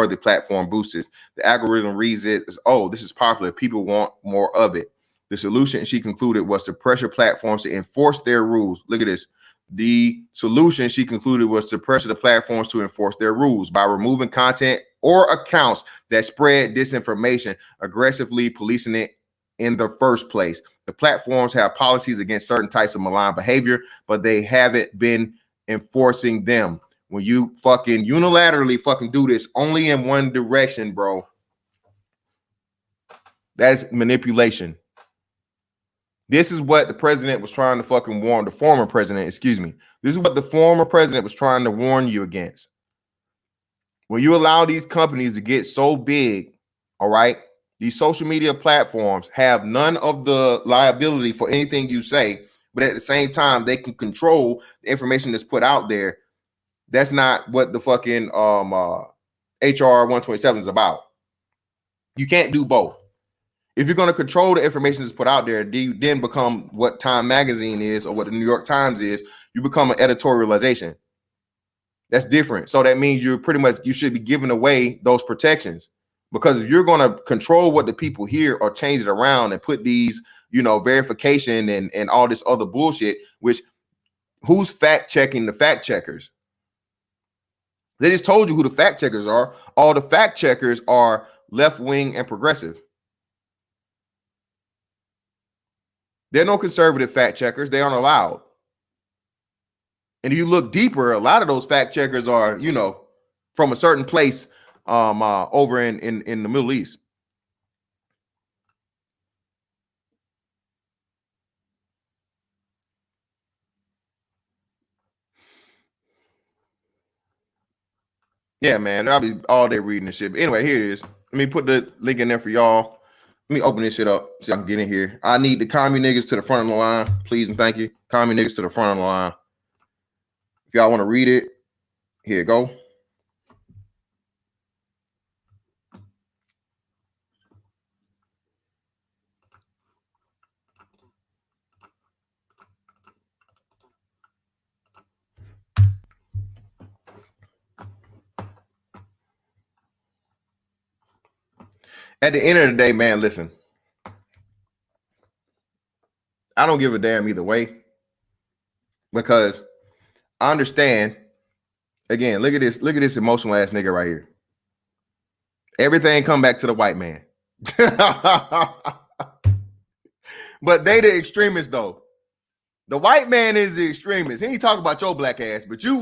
the platform boosts it. The algorithm reads it as, oh, this is popular. People want more of it. The solution, she concluded, was to pressure platforms to enforce their rules. Look at this. The solution, she concluded, was to pressure the platforms to enforce their rules by removing content or accounts that spread disinformation, aggressively policing it in the first place. The platforms have policies against certain types of malign behavior, but they haven't been enforcing them. When you fucking unilaterally fucking do this only in one direction, bro, that's manipulation. This is what the president was trying to fucking warn, the former president, excuse me. This is what the former president was trying to warn you against. When you allow these companies to get so big, all right, these social media platforms have none of the liability for anything you say, but at the same time, they can control the information that's put out there. That's not what the fucking HR 127 is about. You can't do both. If you're going to control the information that's put out there, you then become what Time Magazine is or what the New York Times is. You become an editorialization. That's different. So that means you're pretty much, you should be giving away those protections, because if you're going to control what the people hear or change it around and put these, verification and all this other bullshit, which who's fact checking the fact checkers? They just told you who the fact checkers are. All the fact checkers are left wing and progressive. There are no conservative fact checkers. They aren't allowed. And if you look deeper, a lot of those fact checkers are, from a certain place over in the Middle East. Yeah, man, I'll be all day reading this shit. But anyway, here it is. Let me put the link in there for y'all. Let me open this shit up so I can get in here. I need the commie niggas to the front of the line, please and thank you. Commie niggas to the front of the line. If y'all want to read it, here you go. At the end of the day, man, listen. I don't give a damn either way, because I understand. Again, look at this emotional ass nigga right here. Everything come back to the white man. But they the extremists though. The white man is the extremist. He ain't talking about your black ass, but you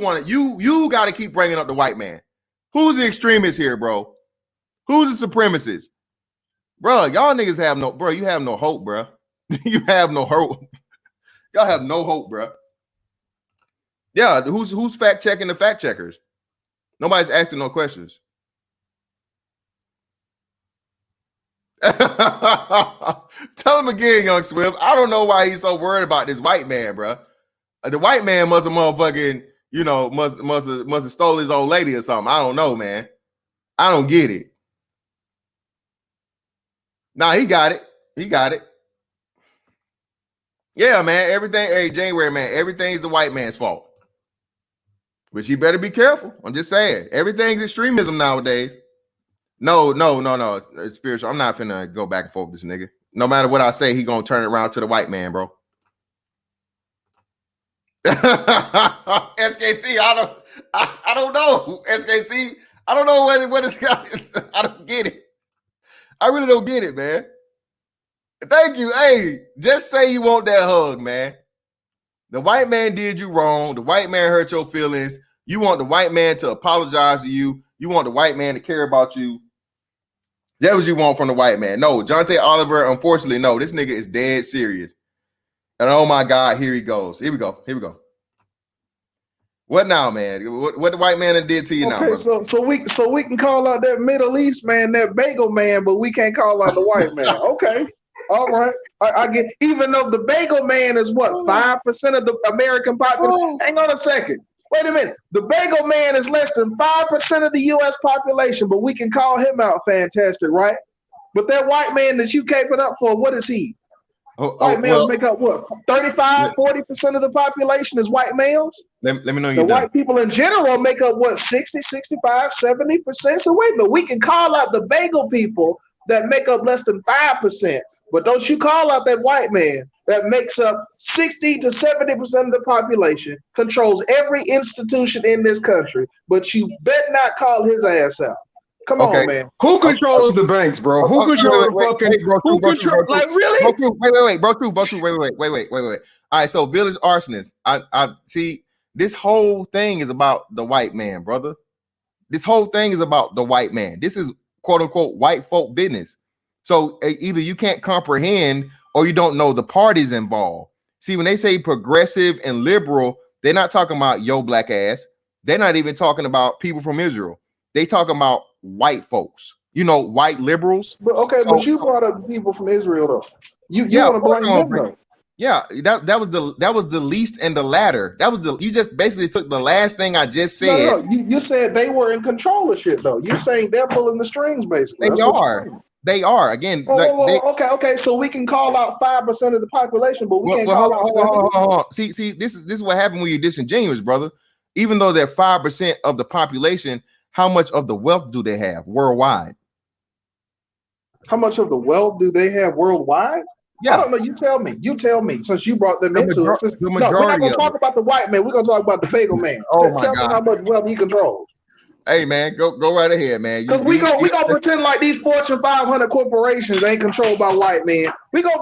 got to keep bringing up the white man. Who's the extremist here, bro? Who's the supremacist? Bro, y'all niggas have no, bro, you have no hope, bro. You have no hope. Y'all have no hope, bro. Yeah, who's fact checking the fact checkers? Nobody's asking no questions. Tell him again, Young Swift. I don't know why he's so worried about this white man, bro. The white man must have motherfucking, must have stole his old lady or something. I don't know, man. I don't get it. Nah, he got it. He got it. Yeah, man. Everything, hey, January, man, everything's the white man's fault. But you better be careful. I'm just saying. Everything's extremism nowadays. No. It's spiritual. I'm not finna go back and forth with this nigga. no matter what I say, he gonna turn it around to the white man, bro. SKC, I don't know. SKC, I don't know what is. I don't get it. I really don't get it, man. Thank you. Hey, just say you want that hug, man. The white man did you wrong. The white man hurt your feelings. You want the white man to apologize to you. You want the white man to care about you. That's what you want from the white man. No, Jonte Oliver, unfortunately, no. This nigga is dead serious. And oh my God, here he goes. Here we go. Here we go. What now, man? What the white man did to you now, brother? So we can call out that Middle East man, that bagel man, but we can't call out the white man. Okay. All right. I get, even though the bagel man is what, 5% of the American population? Hang on a second. Wait a minute. The bagel man is less than 5% of the U.S. population, but we can call him out fantastic, right? But that white man that you caping up for, what is he? White males make up what? 35, 40% of the population is white males? Let me know you The done. white people in general make up what, 60, 65, 70%? So wait a minute, we can call out the bagel people that make up less than 5%. But don't you call out that white man that makes up 60 to 70% of the population, controls every institution in this country, but you better not call his ass out. Come on, man. Who controls the banks, bro? Who controls the fucking? Who controls? Like really? Wait. All right, so village arsonists. I see. This whole thing is about the white man, brother. This whole thing is about the white man. This is quote unquote white folk business. So either you can't comprehend or you don't know the parties involved. See, when they say progressive and liberal, they're not talking about yo black ass. They're not even talking about people from Israel. They talking about white folks. You know, white liberals. But okay, but you brought up people from Israel though. You want to blame them though. Yeah, that was the least and the latter. That was you just basically took the last thing I just said. No, you said they were in control of shit though. You're saying they're pulling the strings basically. They are again. Okay. So we can call out 5% of the population, but we can't call out. Hold on. See, this is what happened when you're disingenuous, brother. Even though they're 5% of the population, how much of the wealth do they have worldwide? How much of the wealth do they have worldwide? Yeah. I don't know. You tell me. Since you brought them into it. The No, we're not majority going to talk about the white man. We're going to talk about the bagel man. Oh my tell God. me how much wealth he controls. Hey man, go right ahead, man. Because we gonna pretend like these Fortune 500 corporations ain't controlled by white men. We gonna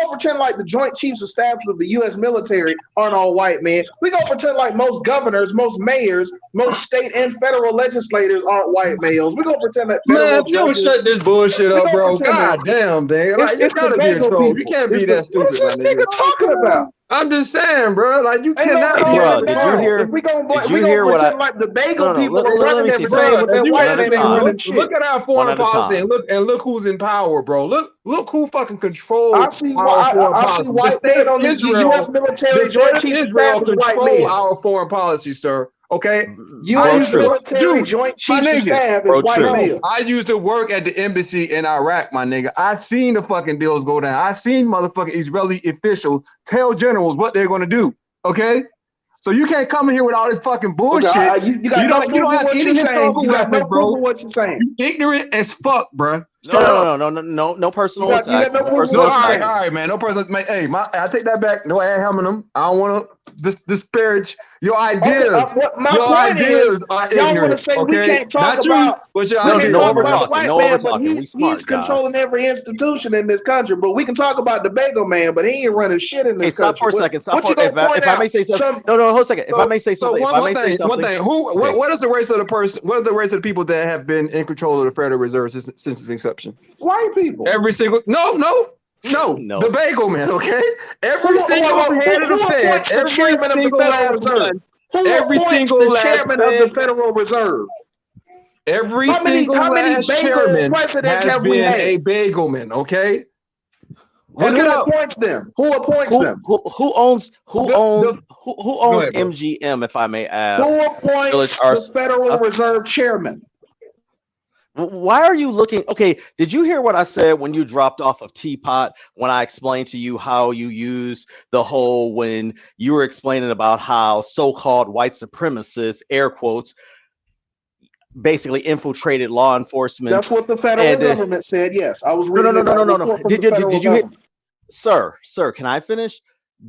pretend like the Joint Chiefs of Staffs of the U.S. military aren't all white men. We gonna pretend like most governors, most mayors, most state and federal legislators aren't white males. We gonna pretend that man, if you don't shut this bullshit up, bro. God damn, dang. Like, you gotta be in trouble. You can't be that stupid. What's this nigga talking about? I'm just saying, bro. Like you cannot be. Bro, did you hear? If we gonna hear what I like the bagel people are running everything, but that white man ain't running shit. Look at our foreign policy and look who's in power, bro. Look who fucking controls. I see white men on the U.S. military. Joint Chiefs of Staff control our foreign policy, sir. Okay, U.S. military Joint Chiefs of Staff is white male. I used to work at the embassy in Iraq, my nigga. I seen the fucking deals go down. I seen motherfucking Israeli officials tell generals what they're gonna do. Okay, so you can't come in here with all this fucking bullshit. You don't have any historical reference, bro. What you saying? You ignorant as fuck, bro. No personal attacks. All right, man. No personal. Hey, I take that back. No ad hominem. I don't want to disparage your ideas. My point is, y'all want to say we can't talk about. No, we're talking. We smart, he's controlling every institution in this country, but we can talk about the bagel man, but he ain't running shit in this country. Stop for a second. If I may say something. No, hold a second. If I may say something. One thing. What is the race of the person? What are the race of the people that have been in control of the Federal Reserve since its inception? White people. Every single no. The bagel man, okay? Every single head of the Fed, every chairman of the Federal Reserve. Every single chairman of the Federal Reserve. Every single last chairman has been a bagel man, okay? And who appoints them? Who appoints them? Who owns MGM, if I may ask? Who appoints the Federal Reserve chairman? Why are you looking? Okay, did you hear what I said when you dropped off of Teapot when I explained to you how you use the whole when you were explaining about how so-called white supremacists, air quotes, basically infiltrated law enforcement. That's what the federal government said. Yes, I was reading. No. Did you hear, sir? Can I finish?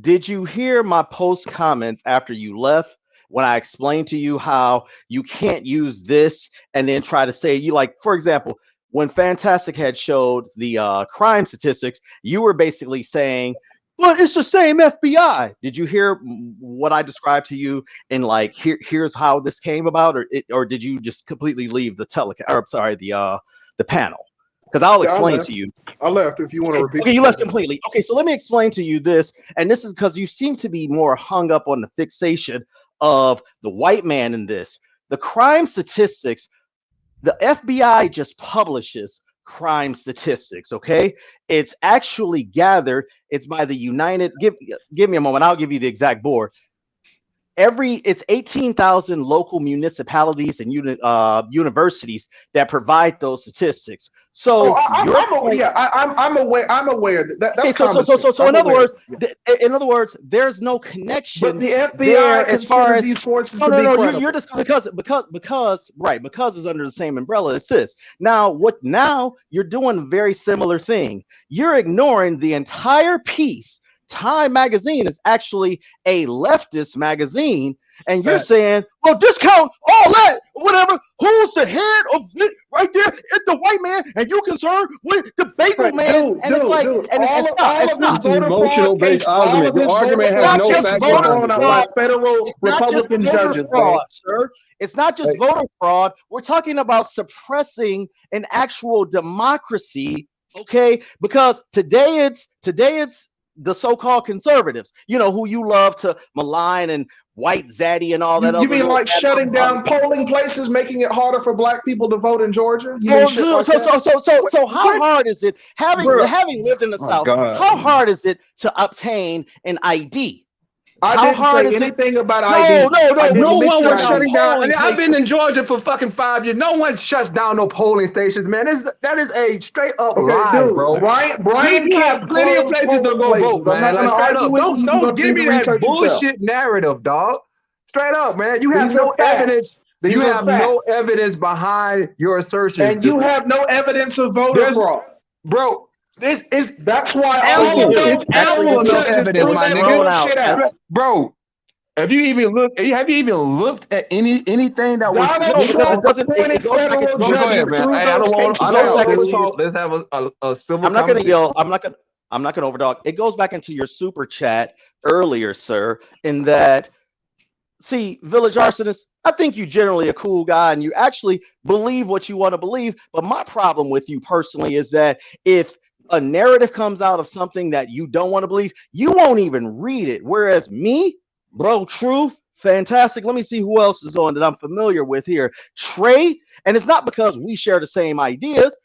Did you hear my post comments after you left when I explained to you how you can't use this and then try to say you like, for example, when Fantastic had showed the crime statistics, you were basically saying, well, it's the same FBI. Did you hear what I described to you in like here's how this came about, or did you just completely leave the the panel? Because I'll explain to you. I left if you want to repeat. Okay, you left completely. Okay, so let me explain to you this, and this is because you seem to be more hung up on the fixation of the white man in this. The crime statistics, the FBI just publishes crime statistics, okay? It's actually gathered, it's by the United, give me a moment, I'll give you the exact board. It's 18,000 local municipalities and universities that provide those statistics. So I'm aware. That's okay, so in other words, there's no connection. But the FBI as far as these sources no, you're just because it's under the same umbrella as this. Now you're doing a very similar thing. You're ignoring the entire piece. Time magazine is actually a leftist magazine, and you're saying, well, discount all that, whatever. Who's the head of it right there? It's the white man, and you concerned with the bagel man. And it's like, It's an emotional based argument. The argument has no facts. Federal Republican judges, fraud, sir. It's not just voter fraud. We're talking about suppressing an actual democracy, okay? Because today it's the so-called conservatives, you know, who you love to malign and white zaddy and all that. You mean like shutting down polling places, making it harder for black people to vote in Georgia? So how hard is it having lived in the South? How hard is it to obtain an ID? I didn't say anything about ID. No one was shutting down. I've been in Georgia for fucking 5 years. No one shuts down no polling stations, man. That is a straight up lie, bro. Brian you have plenty of places to go vote, man. Like, straight up. Don't give me that bullshit narrative, dog. Straight up, man. You have no evidence. You have no evidence behind your assertions. And you have no evidence of voter fraud. Bro. That's why it's ample enough evidence, my nigga. Bro, have you even looked at anything that was? Because it doesn't. It goes back into go ahead, man. I don't want to talk. Let's have a civil. I'm not going to yell. I'm not going to overdog. It goes back into your super chat earlier, sir. In that, see, Village Arsonist, I think you're generally a cool guy and you actually believe what you want to believe. But my problem with you personally is that if a narrative comes out of something that you don't want to believe, you won't even read it. Whereas me, bro, Truth, Fantastic. Let me see who else is on that I'm familiar with here. Trey, and it's not because we share the same ideas.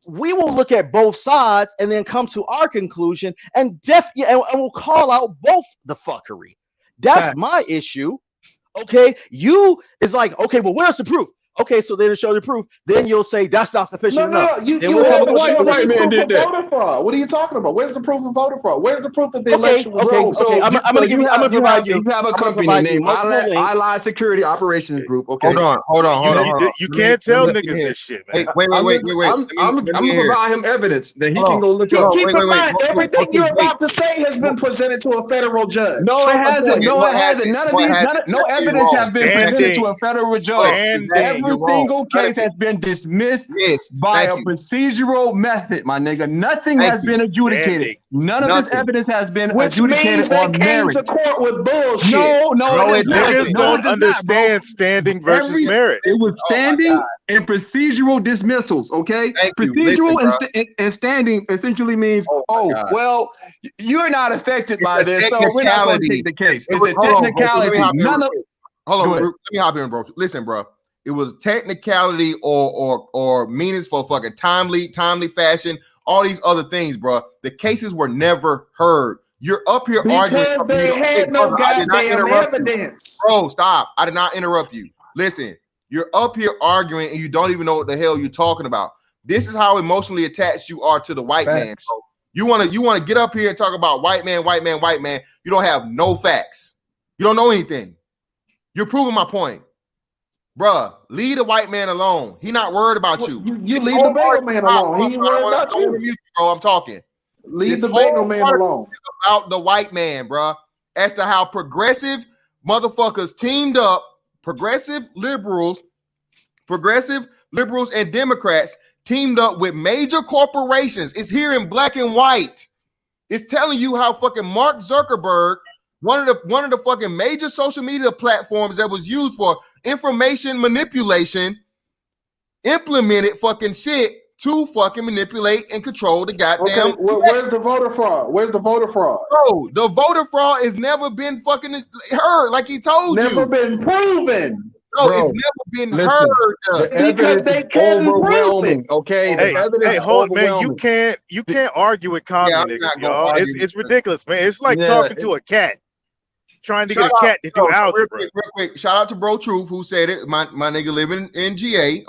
We will look at both sides and then come to our conclusion and we'll call out both the fuckery. That's my issue. Okay, you is like, okay, well, where's the proof? Okay, so then show the proof. Then you'll say that's not sufficient enough. You have the white man did that. Voter fraud. What are you talking about? Where's the proof of voter fraud? Where's the proof that the election was okay. I'm gonna provide you. You have a company named Allied Security Operations Group. Okay. Hold on. You can't tell niggas this shit, man. Hey, wait. I'm gonna provide him evidence that he can go look up. Keep in mind, everything you're about to say has been presented to a federal judge. No, it hasn't. No, it hasn't. No evidence has been presented to a federal judge. Every single case has been dismissed by a procedural method, my nigga. Nothing has been adjudicated. None of this evidence has been adjudicated on merit. To court with bullshit. No, niggas don't understand standing versus merit. It was standing and procedural dismissals, okay? Procedural and standing essentially means, well, you're not affected by this, so we're not going to take the case. It's a technicality. Hold on, let me hop in, bro. Listen, bro. It was technicality or meanings for fucking timely fashion, all these other things, bro. The cases were never heard. You're up here arguing. They had no goddamn evidence. Bro, stop. I did not interrupt you. Listen, you're up here arguing and you don't even know what the hell you're talking about. This is how emotionally attached you are to the white man. Bro. You want to get up here and talk about white man. You don't have no facts. You don't know anything. You're proving my point. Bruh, leave the white man alone. He not worried about you. You leave the bagel man alone. He ain't worried about you. Mute you, bro. I'm talking. Leave the bagel man alone. About the white man, bruh, as to how progressive motherfuckers teamed up, progressive liberals and Democrats teamed up with major corporations. It's here in black and white. It's telling you how fucking Mark Zuckerberg, one of the fucking major social media platforms that was used for information manipulation, implemented fucking shit to fucking manipulate and control the goddamn. Okay, where's the voter fraud? Where's the voter fraud? Bro, the voter fraud has never been fucking heard, like he told you. Never been proven. No, Bro, it's never been heard. The evidence is overwhelming. Okay, the evidence is hold man, overwhelming. you can't argue with common niggas, y'all. It's ridiculous, man. It's like talking to a cat, trying to get a cat to do algebra. Real quick. Shout out to Bro Truth who said it. My nigga living in GA,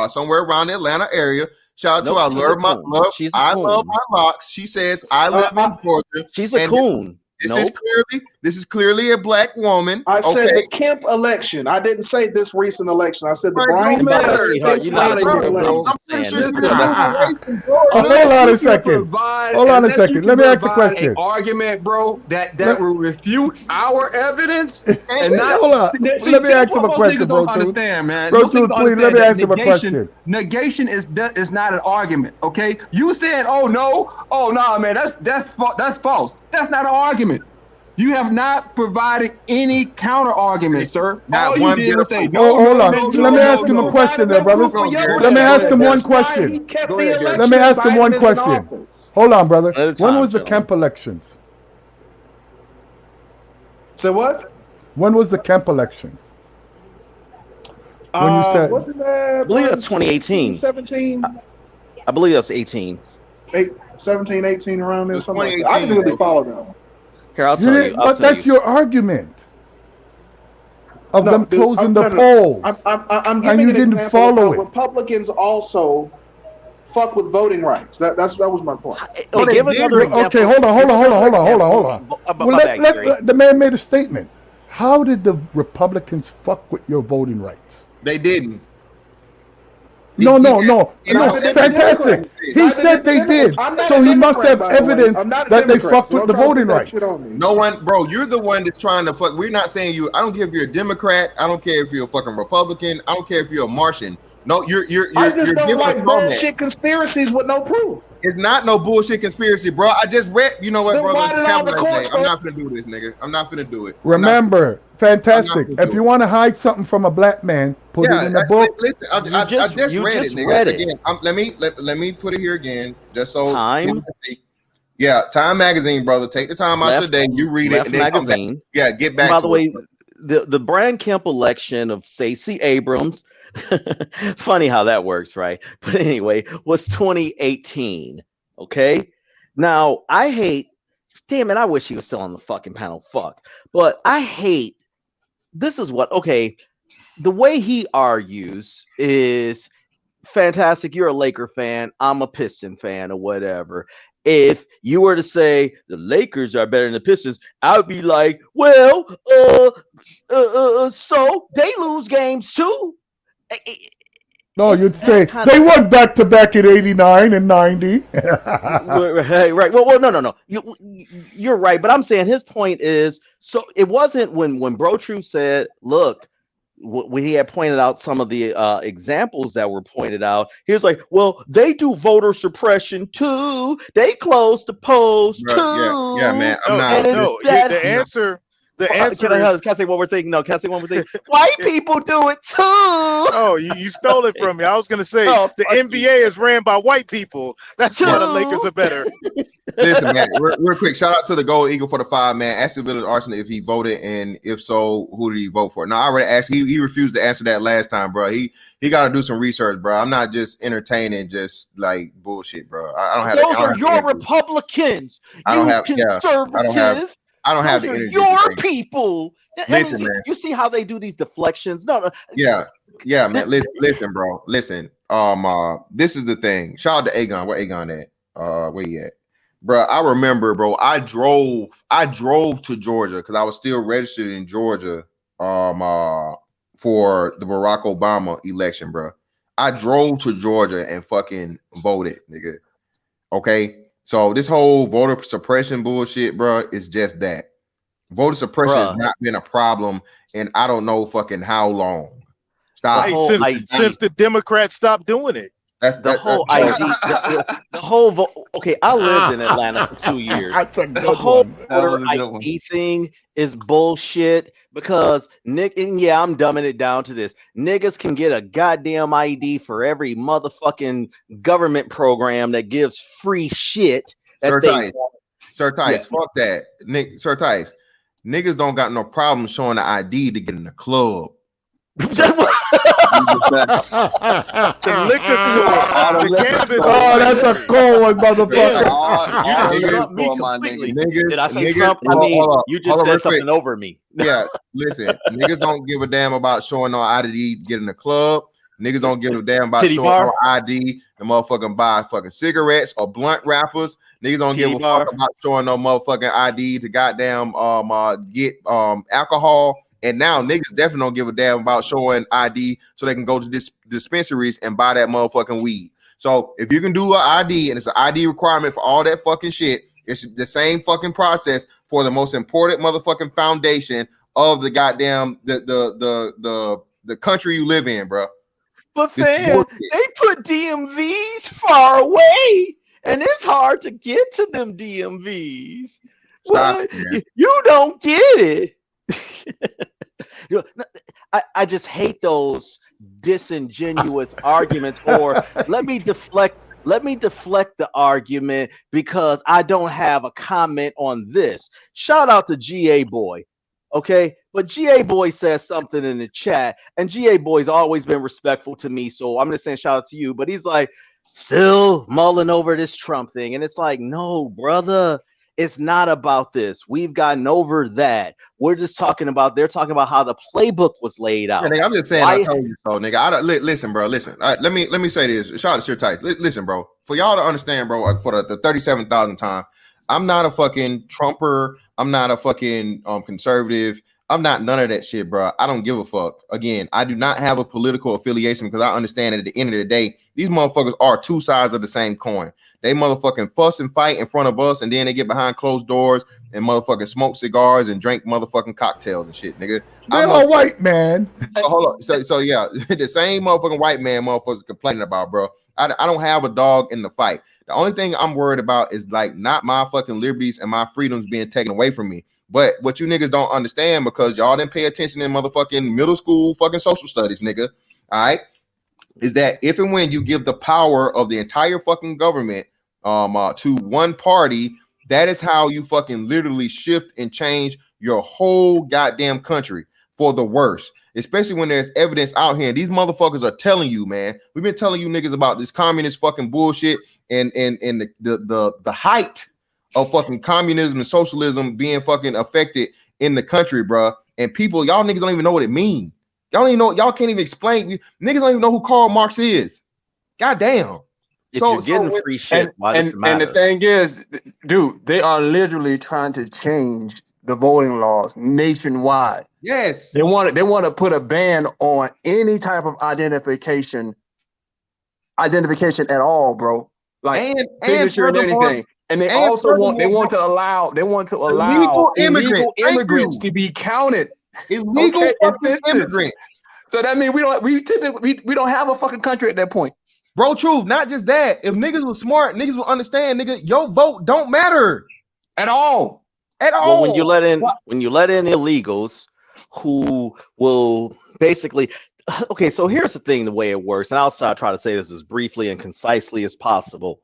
somewhere around the Atlanta area. Shout out to I love my locks. She says I live in Georgia. She's a coon. This is clearly a black woman. I said the Kemp election. I didn't say this recent election. I said the Brian Miller. Hold on a second. Let me ask a question. An argument, bro, that will refute our evidence. And not, hold on. Let me ask him a question, bro. Understand, man. Bro, please let me ask him a question. Negation is not an argument. Okay, you saying, oh no, man, that's false. That's not an argument. You have not provided any counter argument, sir. Not all one you did was say, hold on. Let me ask him a question there, brother. Let me ask him one question. Let me ask him one question. Hold on, brother. When was the Kemp elections? So what? When was the Kemp elections? When you said, I believe that's 2018. 17. I believe that's 18. 17, 18, around there. Something like I didn't really follow them. Here, I'll tell you. But that's your argument of them closing the polls. I'm giving an example follow it. Republicans also fuck with voting rights. That was my point. Give another example. Okay, hold on. Well, the man made a statement. How did the Republicans fuck with your voting rights? They didn't. No. Fantastic. He said they did. So he must have evidence that they fucked with the voting rights. No one, bro, you're the one that's trying to fuck. We're not saying you. I don't care if you're a Democrat. I don't care if you're a fucking Republican. I don't care if you're a Martian. No, you're I just don't like bullshit conspiracies with no proof. It's not no bullshit conspiracy, bro. I just read. You know what, brother? I'm not gonna do this, nigga. I'm not gonna do it. Remember, fantastic. If you want to hide something from a black man, put it in the book. Listen, I just read it, nigga. Again, let me put it here again, just so Time. Yeah, Time magazine, brother. Take the time out today. You read it. And then magazine. Yeah, get back. By the way, the Brian Kemp election of Stacey Abrams. Funny how that works, right? But anyway, was 2018. Okay. Now I hate. Damn it! I wish he was still on the fucking panel. Fuck. But I hate. This is what. Okay. The way he argues is fantastic. You're a Laker fan. I'm a Piston fan, or whatever. If you were to say the Lakers are better than the Pistons, I would be like, well, so they lose games too. No, you'd say they won back-to-back in 89 and 90. Right. Well, no. You're right. But I'm saying his point is, so it wasn't when Bro True said, look, when he had pointed out some of the examples that were pointed out, he was like, well, they do voter suppression too. They close the polls too. Yeah, man. The answer. Can I say one more thing? No, can I say one more thing? White people do it too. Oh, you stole it from me. I was gonna say the NBA is ran by white people. That's why the Lakers are better. Listen, man, real quick. Shout out to the Gold Eagle for the 5 man. Asked the Village Arsenal if he voted, and if so, who did he vote for? No, I already asked. He refused to answer that last time, bro. He got to do some research, bro. I'm not just entertaining just like bullshit, bro. I don't have. Those are your Republicans. I don't have conservative. I don't have the energy. Your people. Listen, man. You see how they do these deflections? No. Yeah, man. Listen, bro. Listen. This is the thing. Shout out to Aegon. Where Aegon at? Where he at? Bro, I remember, bro. I drove to Georgia because I was still registered in Georgia. For for the Barack Obama election, bro. I drove to Georgia and fucking voted, nigga. Okay, so this whole voter suppression bullshit, bro, is just that. Voter suppression has not been a problem in I don't know fucking how long. Stop. Hey, since the Democrats stopped doing it. That's the whole ID. The whole vote. Okay, I lived in Atlanta for 2 years. The whole voter ID thing is bullshit because and yeah, I'm dumbing it down to this. Niggas can get a goddamn ID for every motherfucking government program that gives free shit. Sir Tice, fuck that. Sir Tice, niggas don't got no problem showing the ID to get in the club. The liquor store, the cannabis. Oh, that's a cold one, motherfucker. Did I say something? I mean, you just said something over me. Yeah, listen, niggas don't give a damn about showing no ID to get in the club. Niggas don't give a damn about showing no ID and motherfucking buy fucking cigarettes or blunt wrappers. Niggas don't give a fuck about showing no motherfucking ID to goddamn get alcohol. And now niggas definitely don't give a damn about showing ID so they can go to dispensaries and buy that motherfucking weed. So if you can do an ID and it's an ID requirement for all that fucking shit, it's the same fucking process for the most important motherfucking foundation of the goddamn the country you live in, bro. But fam, they put DMVs far away, and it's hard to get to them DMVs. Well, you don't get it. I just hate those disingenuous arguments. Or let me deflect the argument because I don't have a comment on this. Shout out to GA Boy. Okay, but GA Boy says something in the chat, and GA Boy's always been respectful to me, so I'm just saying shout out to you. But he's like, still mulling over this Trump thing, and it's like, no, brother, it's not about this. We've gotten over that. We're just talking about, they're talking about how the playbook was laid out. Yeah, nigga, I'm just saying, I told you so, nigga. Listen, bro, listen. Let me say this. Shout out to Sir Tight. Listen, bro, for y'all to understand, bro, for the 37,000th time, I'm not a fucking Trumper. I'm not a fucking conservative. I'm not none of that shit, bro. I don't give a fuck. Again, I do not have a political affiliation because I understand that at the end of the day, these motherfuckers are two sides of the same coin. They motherfucking fuss and fight in front of us, and then they get behind closed doors and motherfucking smoke cigars and drink motherfucking cocktails and shit, nigga. I'm a white man. Hold on. So yeah, the same motherfucking white man motherfuckers complaining about, bro. I don't have a dog in the fight. The only thing I'm worried about is like not my fucking liberties and my freedoms being taken away from me. But what you niggas don't understand, because y'all didn't pay attention in motherfucking middle school fucking social studies, nigga. All right, is that if and when you give the power of the entire fucking government to one party, that is how you fucking literally shift and change your whole goddamn country for the worse. Especially when there's evidence out here. These motherfuckers are telling you, man. We've been telling you niggas about this communist fucking bullshit and the height of fucking communism and socialism being fucking affected in the country, bro. And people, y'all niggas don't even know what it means. Y'all don't even know. Y'all can't even explain. Niggas don't even know who Karl Marx is. God damn. If you're getting free shit, why does it matter? And the thing is, dude, they are literally trying to change the voting laws nationwide. Yes, they want to put a ban on any type of identification at all, bro. Like signature and anything. And they also want to allow illegal immigrants to be counted. Illegal immigrants. So that means we don't have a fucking country at that point. Bro, true. Not just that. If niggas were smart, niggas would understand, nigga, your vote don't matter at all. At all. Well, when you let in illegals who will basically, okay, so here's the thing, the way it works, and I'll try to say this as briefly and concisely as possible.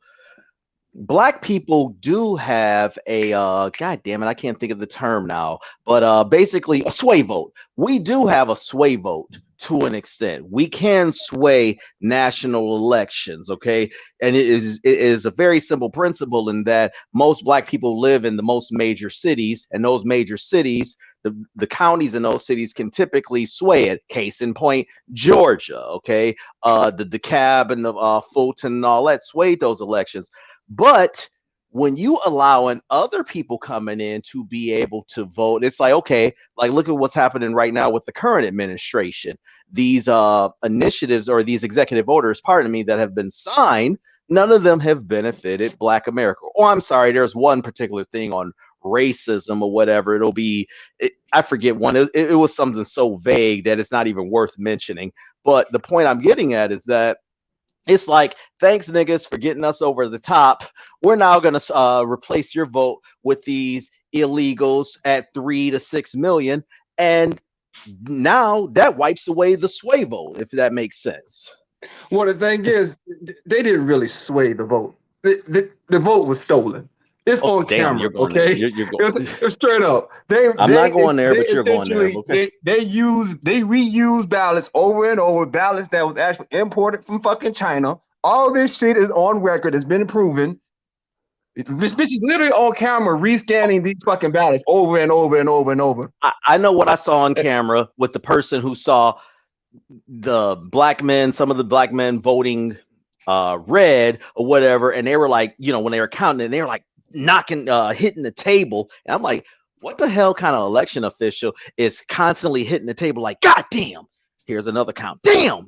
Black people do have a god damn it, I can't think of the term now, but basically a sway vote. We do have a sway vote to an extent. We can sway national elections, okay? And it is a very simple principle in that most Black people live in the most major cities, and those major cities, the counties in those cities can typically sway it. Case in point, Georgia, okay? The DeKalb and the Fulton and all that swayed those elections. But when you allowing other people coming in to be able to vote, it's like, okay, like look at what's happening right now with the current administration. These initiatives or these executive orders, pardon me, that have been signed, none of them have benefited Black America. Oh, I'm sorry, there's one particular thing on racism or whatever. It'll be, I forget one. It was something so vague that it's not even worth mentioning. But the point I'm getting at is that it's like, thanks niggas for getting us over the top. We're now going to replace your vote with these illegals at 3 to 6 million. And now that wipes away the sway vote, if that makes sense. Well, the thing is, they didn't really sway the vote. The vote was stolen. It's on camera, okay? You're going. Straight up. I'm not going there, but you're going there. Okay. They reuse ballots over and over, ballots that was actually imported from fucking China. All this shit is on record. It's been proven. This bitch is literally on camera rescanning these fucking ballots over and over and over and over. I know what I saw on camera with the person who saw the black men, some of the black men voting red or whatever, and they were like, you know, when they were counting, and they were like knocking, hitting the table, and I'm like, what the hell kind of election official is constantly hitting the table like, God damn, here's another count, damn.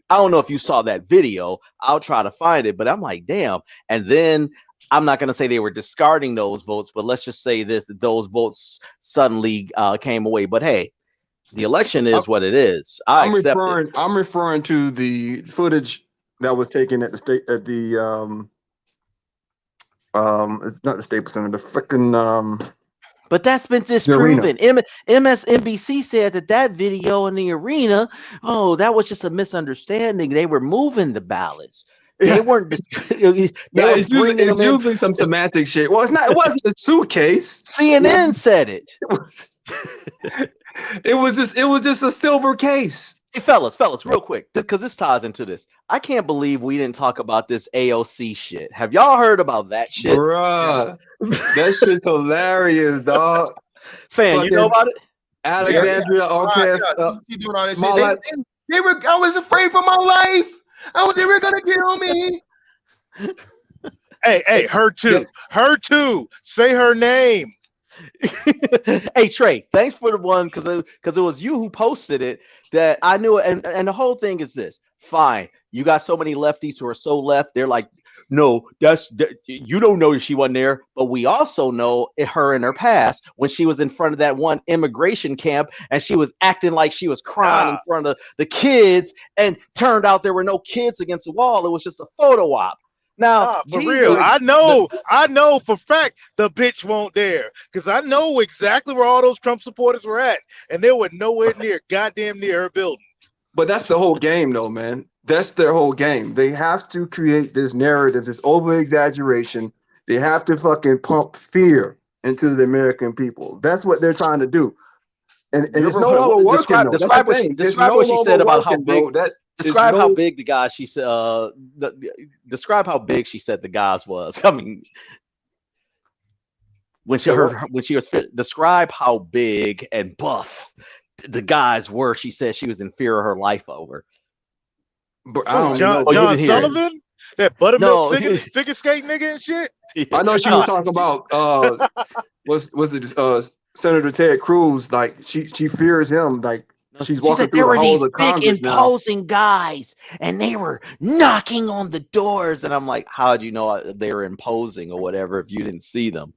I don't know if you saw that video. I'll try to find it, but I'm like, damn. And then I'm not going to say they were discarding those votes, but let's just say this, that those votes suddenly came away. But hey, the election is what it is. I'm referring to the footage that was taken at the state, at the it's not the Staples Center, the freaking but that's been disproven. MSNBC said that video in the arena, oh, that was just a misunderstanding. They were moving the ballots. They weren't. It's usually some semantic shit. Well, it's not. It wasn't a suitcase. CNN said it. It was just a silver case. Hey, fellas, real quick, because this ties into this. I can't believe we didn't talk about this AOC shit. Have y'all heard about that shit? Bruh, that shit's hilarious, dog. Fan, you know about it? Alexandria Ocasio. Doing all that shit. I was afraid for my life. They were gonna kill me. Hey, her too. Her too. Say her name. Hey Trey, thanks for the one, because it was you who posted it that I knew it. And the whole thing is this. Fine, you got so many lefties who are so left, they're like, no, you don't know that she wasn't there, but we also know her in her past when she was in front of that one immigration camp and she was acting like she was crying in front of the kids, and turned out there were no kids against the wall. It was just a photo op. Now, for real, I know for fact the bitch won't dare, because I know exactly where all those Trump supporters were at, and they were nowhere near, goddamn near her building. But that's the whole game, though, man. That's their whole game. They have to create this narrative, this over-exaggeration. They have to fucking pump fear into the American people. That's what they're trying to do. And it's no longer working. Describe what she said about how big. Describe how big the guy she said. Describe how big she said the guys was. I mean, when she was fit, describe how big and buff the guys were. She said she was in fear of her life over. John Sullivan, that buttermilk figure skate nigga and shit. I know she was talking about was it Senator Ted Cruz? Like she fears him. Like she's walking through there were the these halls of big Congress imposing guys, and they were knocking on the doors. And I'm like, how'd you know they were imposing or whatever if you didn't see them?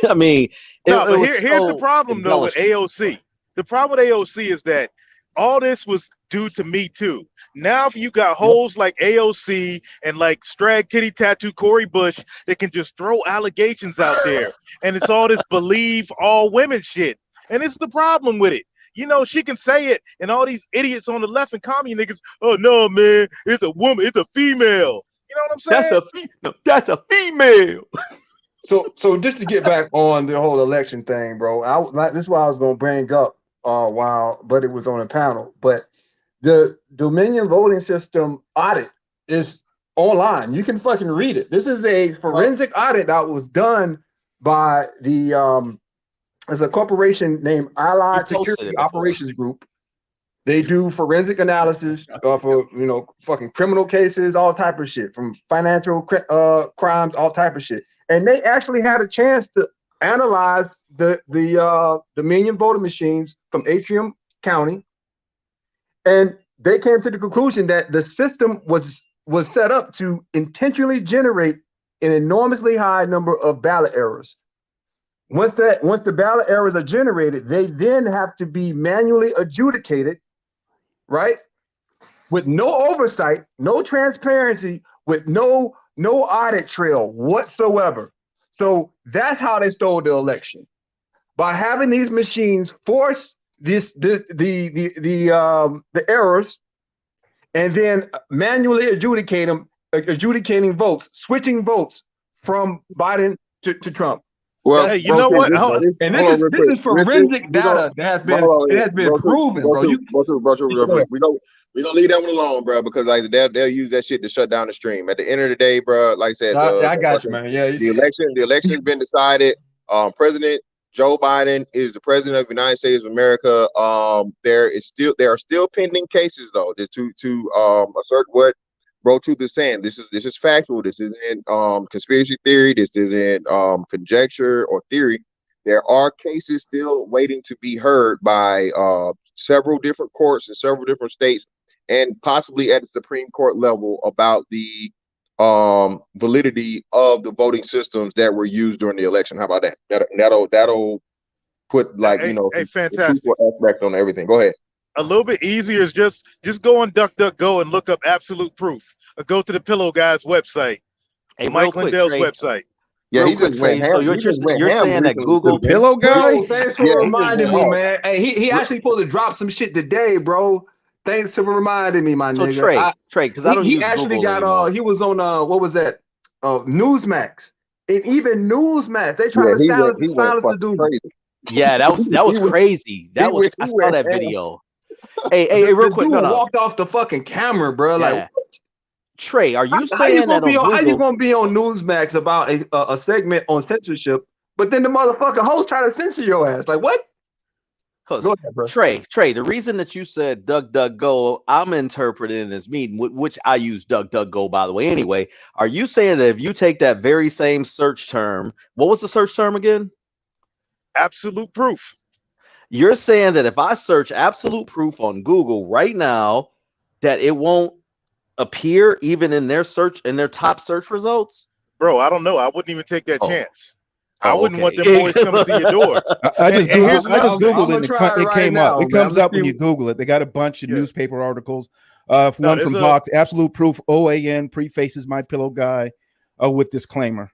I mean, here's the problem though with AOC. The problem with AOC is that all this was due to Me Too. Now, if you got hoes like AOC and like Strag Titty Tattoo Cori Bush that can just throw allegations out there, and it's all this believe all women shit, and it's the problem with it. You know, she can say it, and all these idiots on the left and commie niggas, oh no, man, it's a woman, it's a female. You know what I'm saying? That's a female. So just to get back on the whole election thing, bro, this is what I was gonna bring up but it was on a panel. But the Dominion voting system audit is online. You can fucking read it. This is a forensic audit that was done by there's a corporation named Allied Security Operations Group. They do forensic analysis for fucking criminal cases, all type of shit, from financial crimes, all type of shit. and they actually had a chance to analyze the Dominion voting machines from Atrium County, and they came to the conclusion that the system was set up to intentionally generate an enormously high number of ballot errors. Once the ballot errors are generated, they then have to be manually adjudicated, right? With no oversight, no transparency, with no audit trail whatsoever. So that's how they stole the election, by having these machines force the errors, and then manually adjudicating votes, switching votes from Biden to Trump. Well, hey, you know what? And this is forensic data that has been proven, bro. We're gonna leave that one alone, bro, because like they'll use that shit to shut down the stream. At the end of the day, bro, like I said, I got you, man. Yeah, the election's been decided. President Joe Biden is the president of the United States of America. There are still pending cases though. Just to assert what Bro Truth is saying. This is factual. This isn't conspiracy theory. This isn't conjecture or theory. There are cases still waiting to be heard by several different courts in several different states, and possibly at the Supreme Court level, about the validity of the voting systems that were used during the election. How about that? That'll put fantastic aspect on everything. Go ahead. A little bit easier is just go on DuckDuckGo and look up absolute proof. Or go to the Pillow Guy's website, Mike Lindell's website. Yeah, he just went ham. So you're saying that Google Pillow Guy? Bro, thanks for reminding me, man. Hey, he actually supposed to drop some shit today, bro. Thanks for reminding me, my nigga. Trey, because I don't use actually Google got anymore. he was on what was that? Newsmax. And even Newsmax, they trying to silence the dude. Yeah, that was crazy. I saw that video. Hey, real quick, walked off the fucking camera, bro. Yeah. Like, Trey, are you saying that how you gonna be on Newsmax about a segment on censorship, but then the motherfucking host try to censor your ass? Like what? Trey, the reason that you said DuckDuckGo, I'm interpreting as mean, which I use DuckDuckGo, by the way. Anyway, are you saying that if you take that very same search term, what was the search term again? Absolute proof. You're saying that if I search absolute proof on Google right now, that it won't appear even in their top search results? Bro, I don't know. I wouldn't even take that chance. I wouldn't want them boys coming to your door. I just Googled it. It came up. It comes up when you Google it. They got a bunch of newspaper articles. One from Vox, absolute proof, OAN prefaces My Pillow Guy with disclaimer.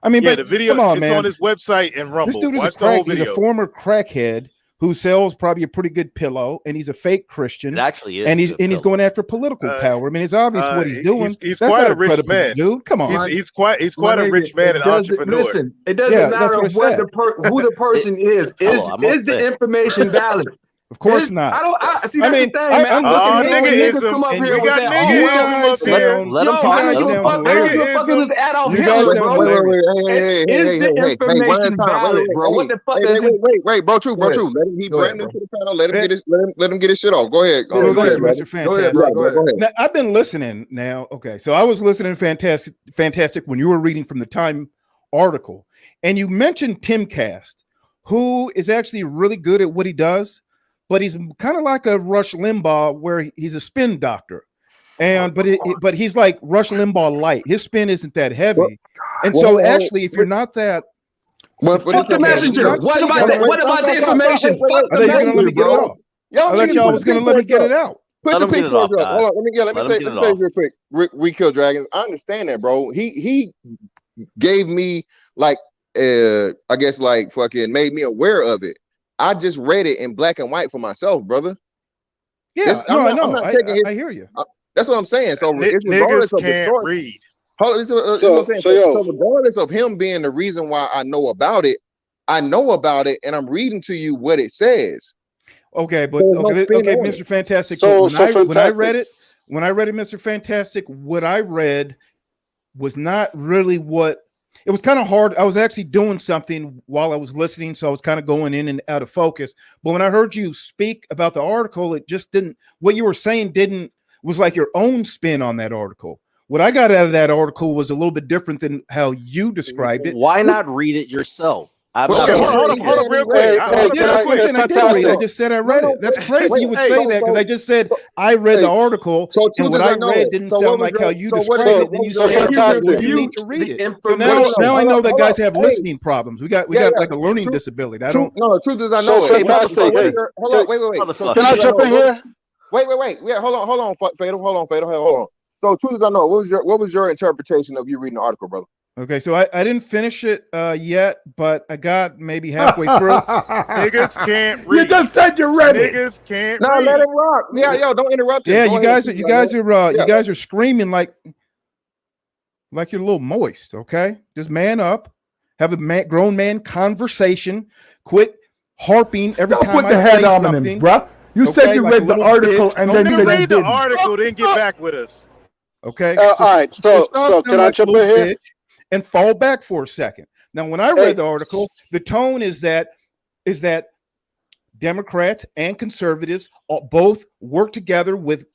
I mean, but the video come on, is man. On his website and Rumble. This dude is Watch the whole He's video. a former crackhead who sells probably a pretty good pillow, and he's a fake Christian. It actually is, and he's going after political power. I mean, it's obvious what he's doing. He's That's quite not a rich man, dude. Come on, he's quite a rich man and entrepreneur. Listen, it doesn't matter who the person is. Is the information valid? Of course not. I mean, I'm niggaism. We got niggaism. Let him talk. You guys sound hilarious. Wait, bro, True. Let him be brand new to the panel. Let him get his shit off. Go ahead. Go ahead, Mr. Fantastic. Go ahead. Now, I've been listening now. Okay, so I was listening Fantastic when you were reading from the Time article, and you mentioned Timcast, who is actually really good at what he does. But he's kind of like a Rush Limbaugh, where he's a spin doctor, but he's like Rush Limbaugh light. His spin isn't that heavy, so actually, if you're not that, what's the messenger? What about the information? Are they going to let me get it out? I thought y'all was going to let me get it out. Put the picture up. Hold on, let me say real quick. We kill dragons. I understand that, bro. He gave me like I guess like fucking made me aware of it. I just read it in black and white for myself, brother. Yeah, I know. I hear you. That's what I'm saying. So it's regardless of the source, read. So regardless of him being the reason why I know about it, and I'm reading to you what it says. Okay, but Mr. Fantastic. When I read it, Mr. Fantastic, what I read was not really what. It was kind of hard. I was actually doing something while I was listening, so I was kind of going in and out of focus. But when I heard you speak about the article, it just didn't. What you were saying was like your own spin on that article, what I got out of that article was a little bit different than how you described it. Why not read it yourself? Hold on, real quick. I just said I read it. That's crazy. You would say that because I just said I read the article, and what I read didn't sound like how you described it. Then you said you need to read it. So now I know that guys have listening problems. We got like a learning disability. I don't. No, the truth is I know it. Hold on, wait. Can I jump in here? Wait. Yeah, hold on, Fatal. Hold on. So, truth is I know. What was your interpretation of you reading the article, brother? Okay, so I didn't finish it yet, but I got maybe halfway through. Niggas can't read. You just said you read it. Niggas can't read. Let him rock. Yeah, yo, don't interrupt. Yeah, you guys are screaming like you're a little moist. Okay, just man up, have a grown man conversation. Quit harping every time I say something, bro. You said you read the article and then you read the article, then get back with us. Okay. All right. So can I jump in here? And fall back for a second. Now, when I read the article, the tone is that Democrats and conservatives both work together with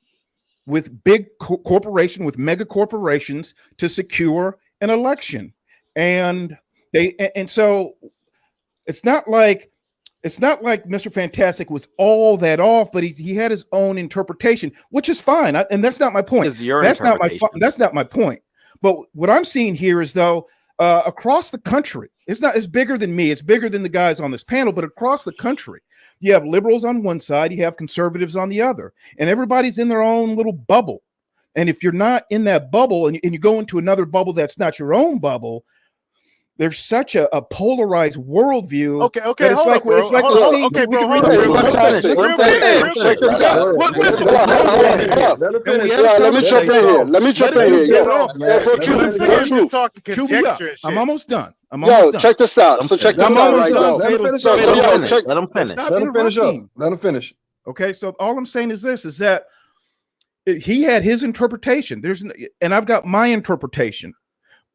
big corporation, with mega corporations to secure an election, and so it's not like Mr. Fantastic was all that off, but he had his own interpretation, which is fine, and that's not my point. That's not my point. But what I'm seeing here is, though, across the country, it's bigger than me. It's bigger than the guys on this panel, but across the country, you have liberals on one side, you have conservatives on the other, and everybody's in their own little bubble. And if you're not in that bubble and you go into another bubble that's not your own bubble, there's such a polarized worldview. Okay, hold on, bro. Okay, bro, hold on. Listen, let me jump in here. I'm almost done. Check this out. So check this out right now. Let him finish. Let him finish. Okay, so all I'm saying is this: is that he had his interpretation. And I've got my interpretation,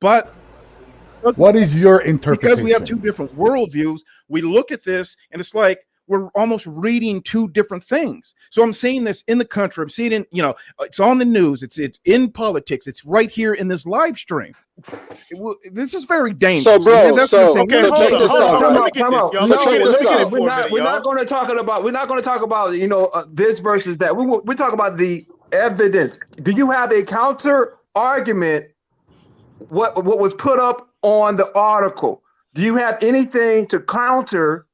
but. What is your interpretation? Because we have two different worldviews, we look at this and it's like we're almost reading two different things. So I'm seeing this in the country. I'm seeing it it's on the news. It's in politics. It's right here in this live stream. This is very dangerous. So, bro, okay, hold on. Let me get this, y'all. We're not going to talk about this versus that. We talk about the evidence. Do you have a counter argument? What was put up on the article? Do you have anything to counter?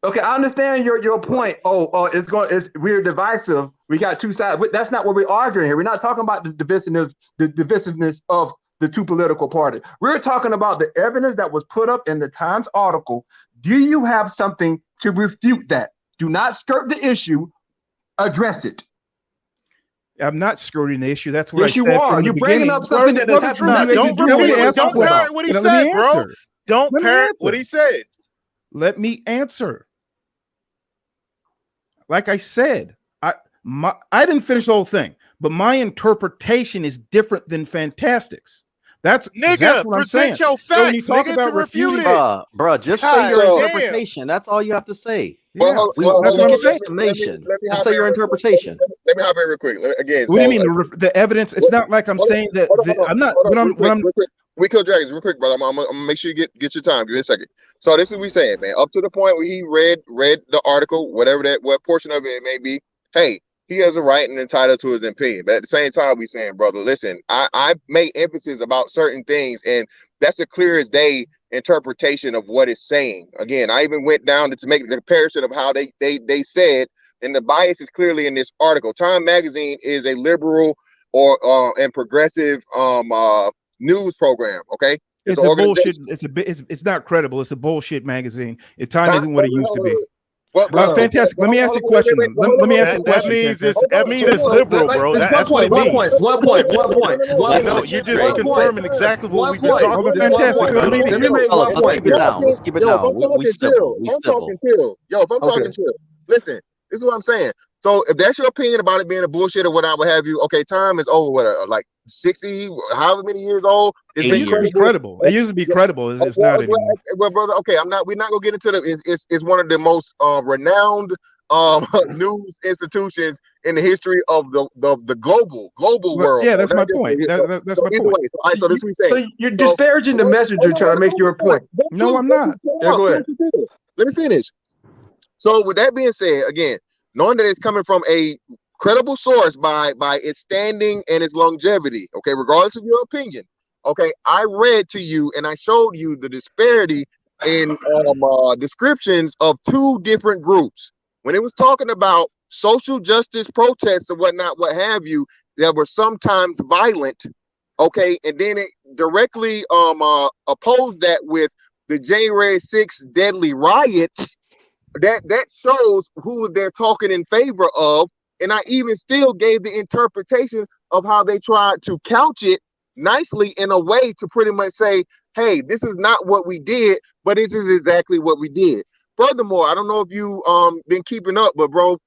Okay, I understand your point. We're divisive. We got two sides. That's not what we're arguing here. We're not talking about the divisiveness of the two political parties. We're talking about the evidence that was put up in the Times article. Do you have something to refute that? Do not skirt the issue. Address it. I'm not skirting the issue. That's what I said. You're bringing up something that is happening. Don't parrot what he said, bro. Don't parrot what he said. Let me answer. Like I said, I didn't finish the whole thing, but my interpretation is different than Fantastic's. That's what I'm saying. Your facts, so when you talk about refuting, bro, just say your interpretation. That's all you have to say. Yeah, that's what I'm saying. Just say your interpretation. Let me hop in real quick. Again, what do you mean the evidence? It's not like I'm saying that I'm not. We kill dragons real quick, brother. I'm gonna make sure you get your time. Give me a second. So this is what we saying, man. Up to the point where he read the article, what portion of it may be. Hey, he has a right and entitled to his opinion. But at the same time, we saying, brother, listen, I make emphasis about certain things, and that's a clear as day interpretation of what it's saying. Again, I even went down to make the comparison of how they said, and the bias is clearly in this article. Time Magazine is a liberal and progressive news program. Okay, it's a bullshit. It's not credible. It's a bullshit magazine. Time isn't what it used to be. Well, fantastic. Let me ask you a question. Let me ask you a question. That means it's liberal, bro. That's what it means. One point. No, you're just confirming exactly what we've been talking about. Fantastic. Let me make one point. Let's keep it down. We civil. Yo, if I'm talking chill, listen, this is what I'm saying. So if that's your opinion about it being a bullshit or whatever have you, okay, time is over. Like 60, however many years old. It used to be credible. It used to be credible. It's not anymore. Well, brother, okay, we're not gonna get into it's one of the most renowned news institutions in the history of the global world. Yeah, that's my point. That's my point. So this is what he's saying. So you're disparaging the messenger trying to make your point. No, I'm not. Yeah, go ahead. Let me finish. So with that being said, again, knowing that it's coming from a credible source by its standing and its longevity, okay, regardless of your opinion, okay, I read to you and I showed you the disparity in descriptions of two different groups. When it was talking about social justice protests and whatnot, what have you, that were sometimes violent, okay, and then it directly opposed that with the January 6th deadly riots. That shows who they're talking in favor of, and I even still gave the interpretation of how they tried to couch it nicely in a way to pretty much say, hey, this is not what we did, but this is exactly what we did. Furthermore, I don't know if you been keeping up, but bro,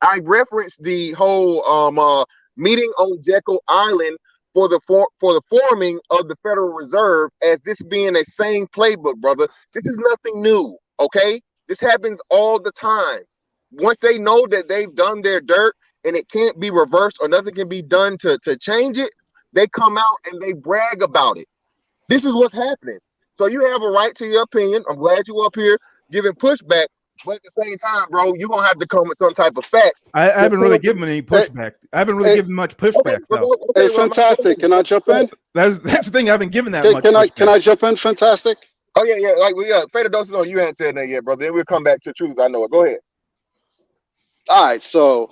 I referenced the whole meeting on Jekyll Island for the forming of the Federal Reserve as this being a same playbook, brother. This is nothing new, okay? This happens all the time. Once they know that they've done their dirt and it can't be reversed or nothing can be done to change it, they come out and they brag about it. This is what's happening. So you have a right to your opinion. I'm glad you up here giving pushback, but at the same time, bro, you're going to have to come with some type of fact. I haven't really given any pushback. I haven't really given much pushback, though. Hey, Fantastic. Can I jump in? That's the thing. I haven't given that much pushback. Can I jump in, Fantastic? Oh, yeah. Like, Fader Doses on you hadn't said that yet, brother. Then we'll come back to truth. I know it. Go ahead. All right. So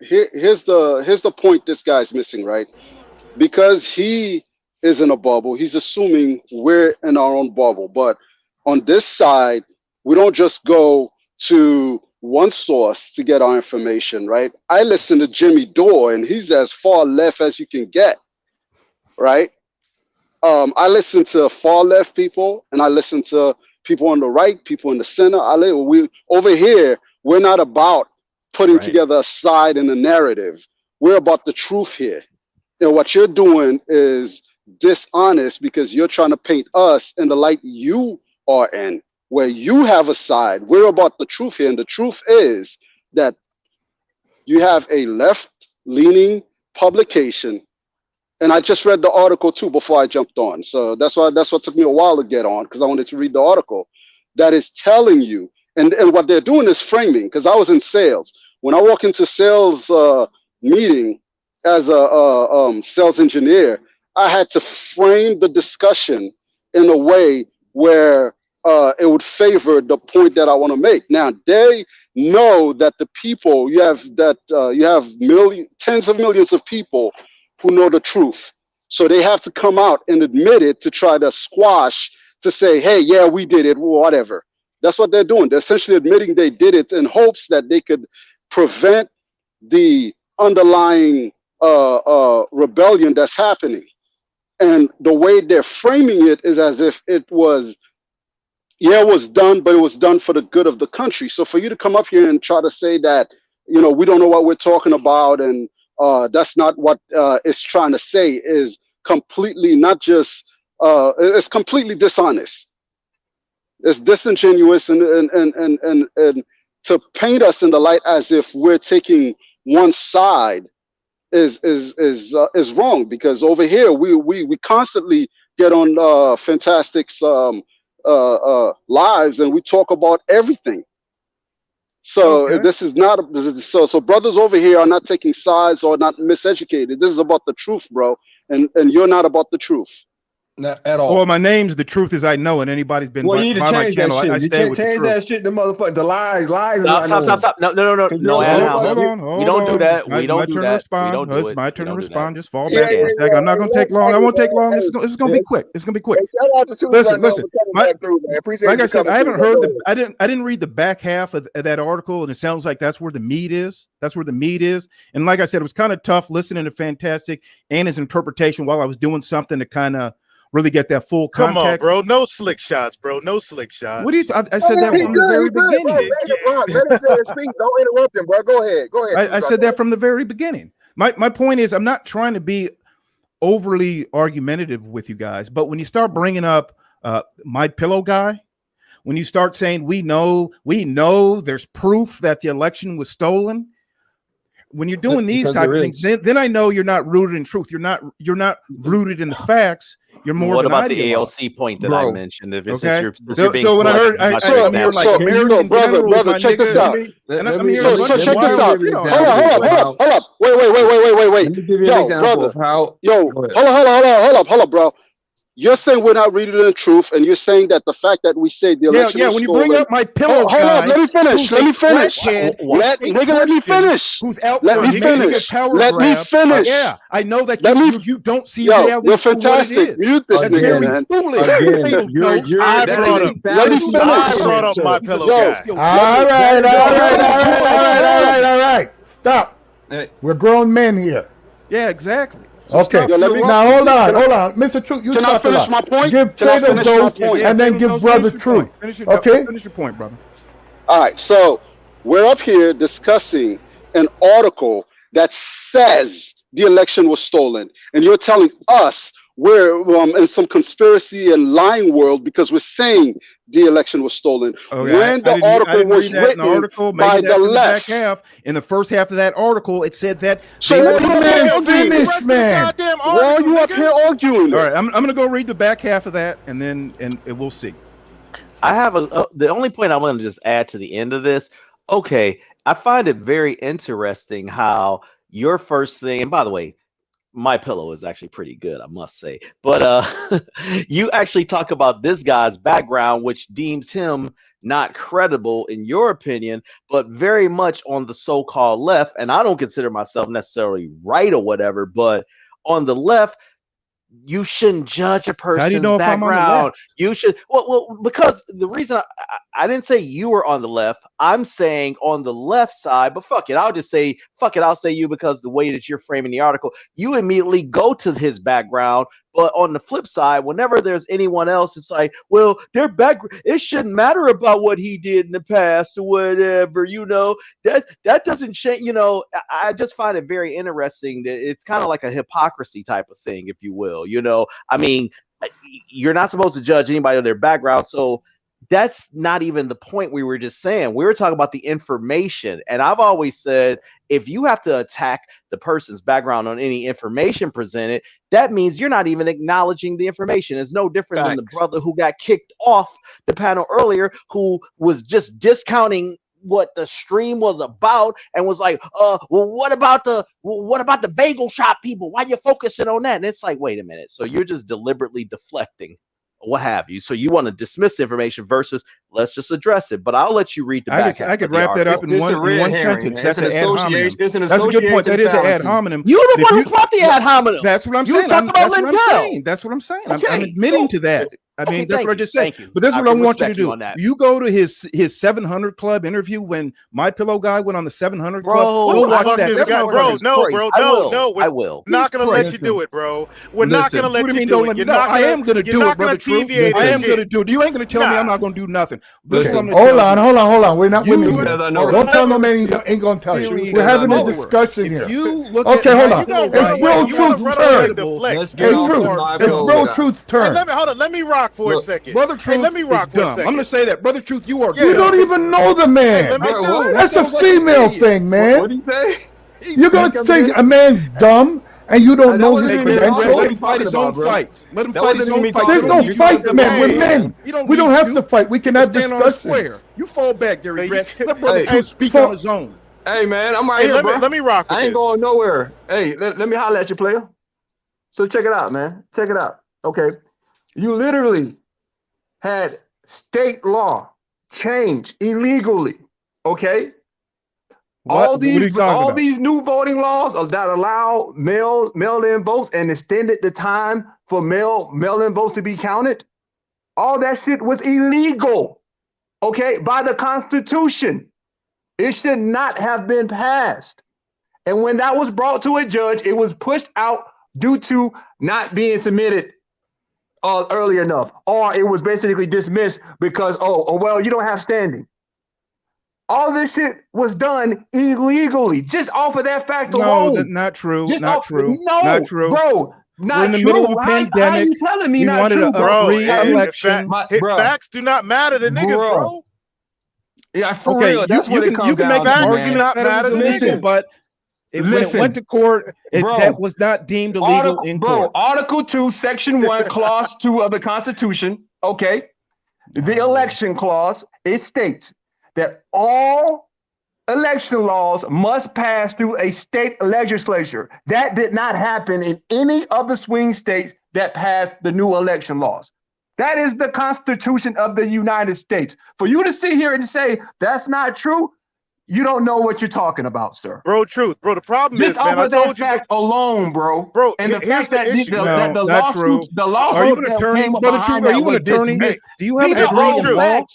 here's the point this guy's missing, right? Because he is in a bubble, he's assuming we're in our own bubble. But on this side, we don't just go to one source to get our information, right? I listen to Jimmy Dore, and he's as far left as you can get, right? I listen to far left people, and I listen to people on the right, people in the center. We over here, we're not about putting together a side and a narrative. We're about the truth here. And what you're doing is dishonest because you're trying to paint us in the light you are in, where you have a side. We're about the truth here. And the truth is that you have a left-leaning publication. And I just read the article too before I jumped on. So that's what took me a while to get on, because I wanted to read the article that is telling you. And what they're doing is framing, because I was in sales. When I walk into sales meeting as a sales engineer, I had to frame the discussion in a way where it would favor the point that I want to make. Now, they know that the people you have tens of millions of people who know the truth. So they have to come out and admit it to try to squash, to say, hey, yeah, we did it, whatever. That's what they're doing. They're essentially admitting they did it in hopes that they could prevent the underlying rebellion that's happening. And the way they're framing it is as if it was done, but it was done for the good of the country. So for you to come up here and try to say that, we don't know what we're talking about, and that's not what it's trying to say, is completely not just, it's completely dishonest. It's disingenuous, and to paint us in the light as if we're taking one side is wrong, because over here we constantly get on Fantastic's lives and we talk about everything. So this is not so brothers over here are not taking sides or not miseducated. This is about the truth, bro, and you're not about the truth. Not at all. Well, my name's The Truth As I Know, and anybody's been by my channel, I stay with the truth. Change that shit, the motherfucker, the lies. Stop. No. Hold on. We don't do that. We don't do that. It's my turn to respond. Just fall back for a second. I'm not going to take long. I won't take long. This is going to be quick. It's going to be quick. Listen. Like I said, I haven't heard I didn't read the back half of that article, and it sounds like that's where the meat is. And like I said, it was kind of tough listening to Fantastic and his interpretation while I was doing something to kind of really get that full context. Come on, bro. No slick shots, bro. No slick shots. What do you? I said that from the very beginning. Let him say his speech. Don't interrupt him, bro. Go ahead. I said that from the very beginning. My point is, I'm not trying to be overly argumentative with you guys, but when you start bringing up My Pillow guy, when you start saying we know there's proof that the election was stolen, when you're doing these type of things, then I know you're not rooted in truth. You're not rooted in the facts. You're more. What of an about the ideologue. ALC point that I mentioned? If it's Okay. since you're being So when I heard, I'm here like American brother, check this out. So check this out. Hold up. Wait. Let me give you an example of how. Hold up, bro. You're saying we're not reading the truth, and you're saying that the fact that we say the election was when you stolen, bring up my pillow, hold up, let me finish. Let me finish. Let me finish. Who's out Let me finish. Let me finish. Yeah, I know that you don't see reality. You're fantastic. Mute this nigga, man. Let me finish. I brought up my pillow guy. All right. Stop. We're grown men here. Yeah, exactly. So okay. Now hold on, Mr. Truth. You can I finish my point? Give Trader Dose and then give Brother Truth. Okay. Finish your point, brother. All right. So we're up here discussing an article that says the election was stolen, and you're telling us we're in some conspiracy and lying world because we're saying the election was stolen. When the article was written by the left. In the first half of that article, it said that. So why are you up here arguing? All right, I'm going to go read the back half of that, and we'll see. I have the only point I want to just add to the end of this. Okay, I find it very interesting how your first thing, and by the way, my pillow is actually pretty good, I must say. But you actually talk about this guy's background, which deems him not credible in your opinion, but very much on the so-called left. And I don't consider myself necessarily right or whatever, but on the left, you shouldn't judge a person's background. You should well because the reason I didn't say you were on the left, I'm saying on the left side, but fuck it, I'll say you because the way that you're framing the article, you immediately go to his background. But on the flip side, whenever there's anyone else, it's like, well, their background, it shouldn't matter about what he did in the past or whatever, that doesn't change. I just find it very interesting that it's kind of like a hypocrisy type of thing, if you will. I mean, you're not supposed to judge anybody on their background. So that's not even the point we were just saying. We were talking about the information. And I've always said, if you have to attack the person's background on any information presented, that means you're not even acknowledging the information. It's no different than the brother who got kicked off the panel earlier, who was just discounting what the stream was about and was like, well, what about the bagel shop people? Why are you focusing on that? And it's like, wait a minute. So you're just deliberately deflecting, what have you. So you want to dismiss information versus let's just address it. But I'll let you read the back. I could wrap that up in one sentence. That's an ad hominem. That's a good point. That is an ad hominem. You're the one who brought the ad hominem. That's what I'm saying. That's what I'm saying. I'm admitting to that. I mean, that's what I just said. But that's what I want you to do. You go to his 700 Club interview when My Pillow guy went on the 700 Club. We'll watch that. No, I will. We're not going to let you do it, bro. We're not going to let you do it. I am going to do it, brother. True. I am going to do it. You ain't going to tell me I'm not going to do nothing. Hold on. We're not. Don't tell no man ain't going to tell you. We're having a discussion here. Okay, hold on. It's Real Truth's turn. It's Real Truth's turn. Hold on. Let me rock for a second. Brother Truth, let me rock for a second. I'm going to say that. Brother Truth, you are. You don't even know the man. That's a female thing, man. What do you say? You're going to say a man's dumb and you don't know his credentials? Let him fight his own fights. Let him fight his own fights. There's no fight, man. We're men. We don't have to fight. We can have discussion. You fall back, Gary Brett. Let Brother Truth speak on his own. Hey, man, I'm right here, bro. Let me rock with I ain't going nowhere. Hey, let me holler at you, player. So check it out, man. Check it out. Okay. You literally had state law change illegally, okay? All these new voting laws that allow mail-in votes and extended the time for mail-in votes to be counted, all that shit was illegal, okay, by the Constitution. It should not have been passed. And when that was brought to a judge, it was pushed out due to not being submitted early enough, or it was basically dismissed because, well, you don't have standing. All this shit was done illegally, just off of that fact alone. No, not true. Not true, bro. We're in the middle of a pandemic. How you telling me not true, bro? Election. Facts do not matter to niggas, bro. Yeah, for real. That's what it comes down to. You can make an argument that is illegal, but when it went to court, that was not deemed illegal in court. Article 2, Section 1, Clause 2 of the Constitution, okay? The election clause, it states that all election laws must pass through a state legislature. That did not happen in any of the swing states that passed the new election laws. That is the Constitution of the United States. For you to sit here and say that's not true, you don't know what you're talking about, sir. Bro, truth. Bro, the problem is, man, I told you. Fact alone, bro. Bro, and the fact that the lawsuits, are you an attorney? Brother Truth, are you an attorney? Do you have a degree in law?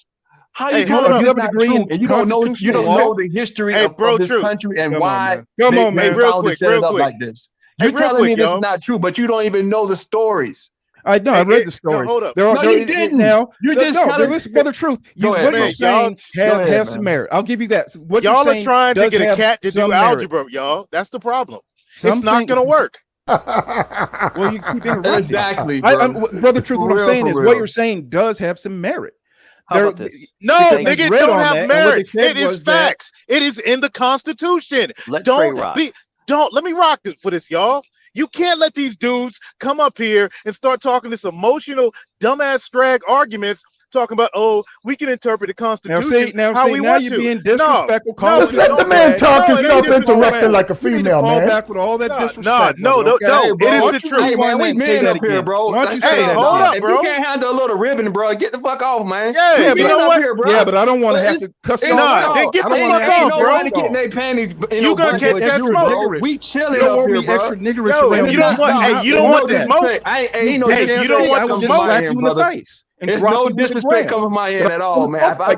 How you do you have a degree in you don't know the history of this country and why come on, man. Real quick. Like this. You're telling me this is not true, but you don't even know the stories. I know. I read the stories. Hold up. You didn't. Now, you're just listen, Brother Truth. What you're saying has some merit. I'll give you that. What y'all you're are trying to get a cat to do algebra, y'all. That's the problem. It's not going to work. Well, you keep interrupting. Exactly, Brother Truth. What I'm saying is, what you're saying does have some merit. How about this? No, nigga, it don't have merit. It is facts. It is in the Constitution. Let me rock it for this, y'all. You can't let these dudes come up here and start talking this emotional, dumbass drag arguments, talking about, oh, we can interpret the Constitution how we want you're to. being disrespectful. Just let the man talk and stop interrupting like a female, man. Back with all that disrespect. No, it is the truth. Hey, man, we men up here, bro. Why don't you say that? Hold up, bro. If you can't handle a little ribbon, bro, get the fuck off, man. Yeah, you know what? Yeah, but I don't want to have to cuss you off. Get the fuck off, bro. Getting their panties. You gonna catch that smoke? We chilling up here, bro. Extra niggerish around. You don't want the smoke. Hey, you don't want the smoke. Slap you in the face. It's no disrespect coming from my end at all, man. If I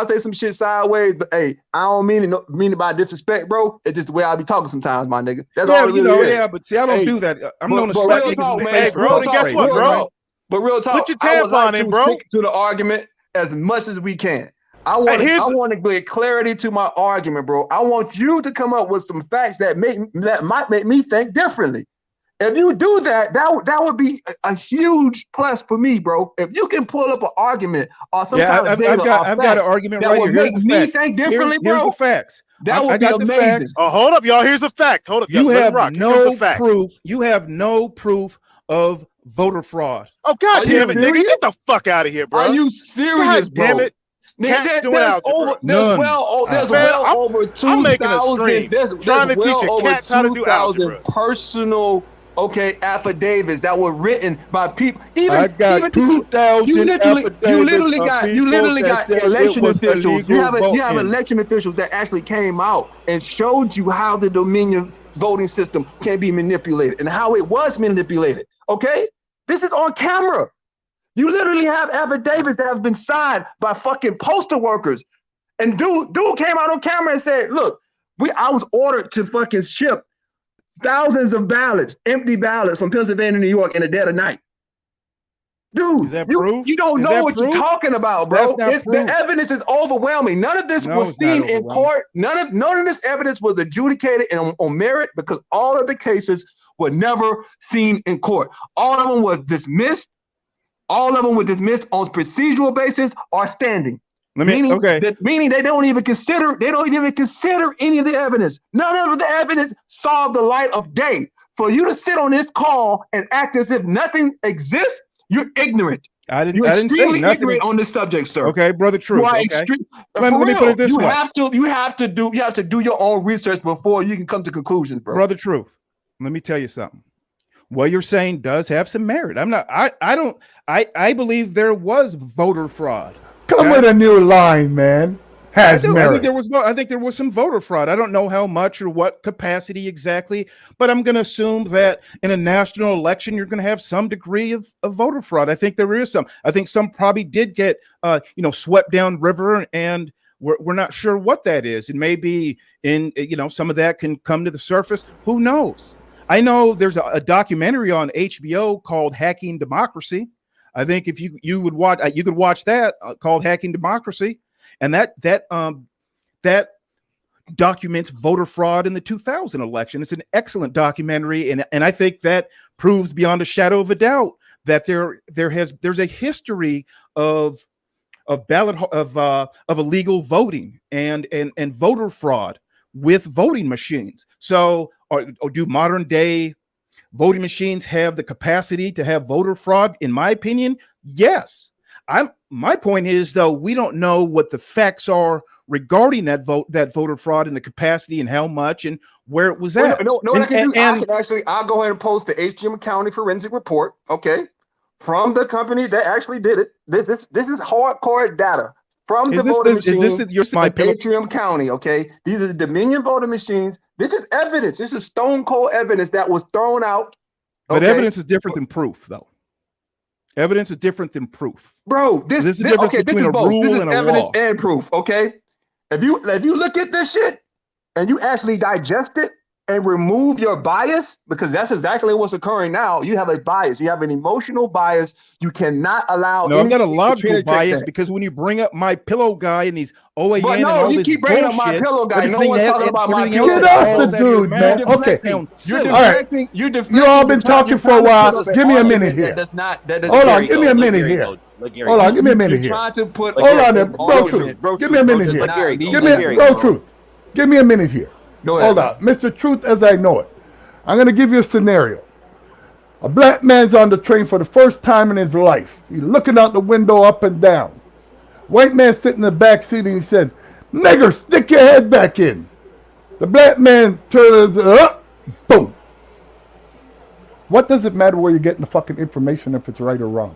say some shit sideways, but hey, I don't mean it by disrespect, bro. It's just the way I be talking sometimes, my nigga. That's all it really is. Yeah, but see, I don't do that. I'm known to slap niggas in the face, bro. And guess what, bro? But real talk, put your tampon in, bro. Stick to the argument as much as we can. I want to get clarity to my argument, bro. I want you to come up with some facts that might make me think differently. If you do that, that would be a huge plus for me, bro. If you can pull up an argument or some kind of data, I've got an argument right here. Here's the facts. Think differently, bro. Here's the facts. That would be amazing. Oh, hold up, y'all. Here's a fact. Hold up. You have no proof. You have no proof of voter fraud. Oh, God damn it, nigga. Get the fuck out of here, bro. Are you serious, bro? Damn it. There's well over 2,000. I'm making a stream trying to teach a cat how to do algebra. Personal affidavits that were written by people. I got 2,000 affidavits. You literally got election officials. You have election officials that actually came out and showed you how the Dominion voting system can be manipulated and how it was manipulated. Okay, this is on camera. You literally have affidavits that have been signed by fucking postal workers. And dude came out on camera and said, "Look, I was ordered to fucking ship thousands of ballots, empty ballots from Pennsylvania, New York in the dead of night." Dude, is that proof? You don't know what you're talking about, bro. The evidence is overwhelming. None of this was seen in court. None of this evidence was adjudicated on merit because all of the cases were never seen in court. All of them were dismissed. All of them were dismissed on procedural basis or standing. Meaning they don't even consider any of the evidence. None of the evidence saw the light of day. For you to sit on this call and act as if nothing exists, you're ignorant. I didn't say nothing ignorant on this subject, sir. Okay, brother, true. Okay. Let me put it this way: you have to do your own research before you can come to conclusions, bro. Brother, truth. Let me tell you something. What you're saying does have some merit. I believe there was voter fraud. Come with a new line, man. Has merit. I think there was some voter fraud. I don't know how much or what capacity exactly, but I'm going to assume that in a national election, you're going to have some degree of voter fraud. I think there is some. I think some probably did get, swept down river, and we're not sure what that is. It may be some of that can come to the surface. Who knows? I know there's a documentary on HBO called Hacking Democracy. I think if you could watch that called Hacking Democracy, and that documents voter fraud in the 2000 election. It's an excellent documentary, and I think that proves beyond a shadow of a doubt that there's a history of illegal voting and voter fraud with voting machines. So, or do modern day voting machines have the capacity to have voter fraud? In my opinion, yes. My point is, though, we don't know what the facts are regarding that voter fraud and the capacity and how much and where it was at. I can actually, I'll go ahead and post the HGM County forensic report, okay, from the company that actually did it. This is hardcore data from the voting machines. HGM County, okay. These are the Dominion voting machines. This is evidence. This is stone cold evidence that was thrown out. Okay? But evidence is different than proof, though. Evidence is different than proof, bro. This is the difference between a rule and a law and proof. Okay, if you look at this shit and you actually digest it and remove your bias, because that's exactly what's occurring now. You have a bias. You have an emotional bias. You cannot allow. No, I've got a logical bias because when you bring up My Pillow guy and these OAN and all this keep bringing up My Pillow guy. No one's talking about My Pillow. Get off the dude, man. Okay. All right. You all been talking for a while. Give me a minute here. Hold on. Give me a minute here. Hold on. Give me a minute here. Hold on there, bro. Truth. Give me a minute here. Give me, bro. Truth. Give me a minute here. Hold on. Mr. Truth as I know it. I'm going to give you a scenario. A black man's on the train for the first time in his life. He's looking out the window up and down. White man sitting in the back seat and he said, "Nigger, stick your head back in." The black man turns up, boom. What does it matter where you're getting the fucking information if it's right or wrong?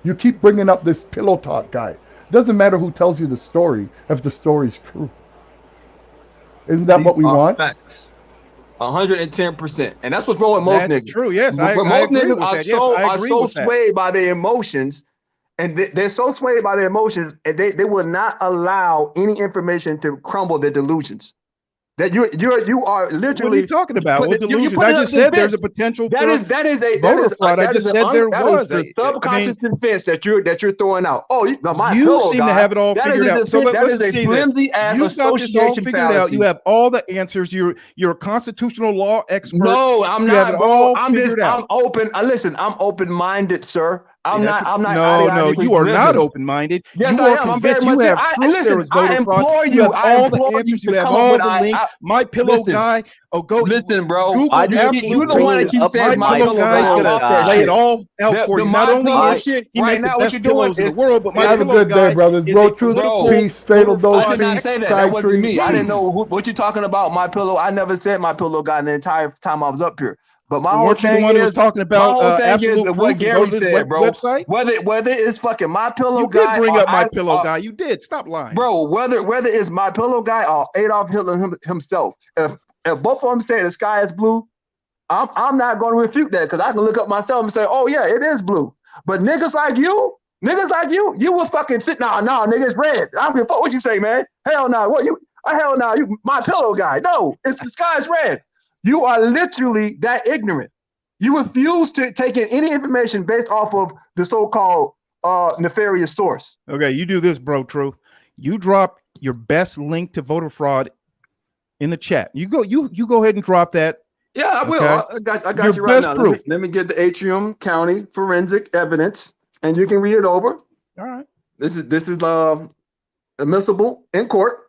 You keep bringing up this pillow talk guy. Doesn't matter who tells you the story if the story's true. Isn't that what we want? Facts. 110%. And that's what's wrong with most niggas. True, yes. I agree with that. Are so swayed by their emotions, and they're so swayed by their emotions, and they will not allow any information to crumble their delusions. That you are literally. What are you talking about? What delusions? I just said there's a potential for voter fraud. I just said there was a subconscious defense that you're throwing out. Oh, you seem to have it all figured out. So let's see this. You got this all figured out. You have all the answers. You're a constitutional law expert. No, I'm not. I'm open. Listen, I'm open-minded, sir. I'm not. No, you are not open-minded. Yes, you are convinced. You have proof there was voter fraud. You have all the answers. You have all the links. My Pillow guy. Oh, go listen, bro. Google you're the one that keeps saying My Pillow guy's gonna lay it all out for you. Not only is he make the best pillows in the world, but My Pillow guy is a political peace, fatal dose. I did not say that. That wasn't me. I didn't know what you're talking about. My Pillow. I never said My Pillow guy the entire time I was up here. But my whole thing is, was talking about absolute proof, what Gary said, bro. Website? Whether it's fucking My Pillow guy, you did bring up My Pillow guy. You did. Stop lying, bro. Whether it's My Pillow guy or Adolf Hitler himself, if both of them say the sky is blue, I'm not going to refute that because I can look up myself and say, oh yeah, it is blue. But niggas like you will fucking sit. Nah, nigga, it's red. I don't give a fuck what you say, man. Hell no. What you? Hell no. You My Pillow guy. No, it's the sky is red. You are literally that ignorant. You refuse to take in any information based off of the so-called nefarious source. Okay, you do this, bro. Truth. You drop your best link to voter fraud in the chat. You go ahead and drop that. Yeah, I will. Okay? I got you right now. Let me get the Atrium County forensic evidence, and you can read it over. All right. This is admissible in court.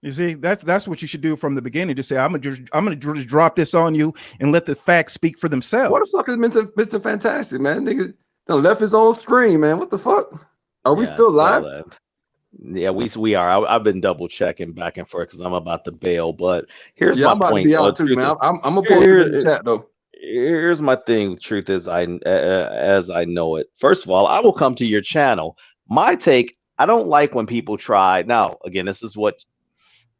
You see, that's what you should do from the beginning. Just say, I'm gonna just drop this on you and let the facts speak for themselves. What the fuck is Mr. Fantastic, man? Nigga left his own screen, man. What the fuck? Are we still live? Yeah, we are. I've been double checking back and forth because I'm about to bail. But here's my I'm about point. To be out too, man. I'm gonna post it in the chat though. Here's my thing. Truth is, as I know it. First of all, I will come to your channel. My take. I don't like when people try. Now, again, this is what.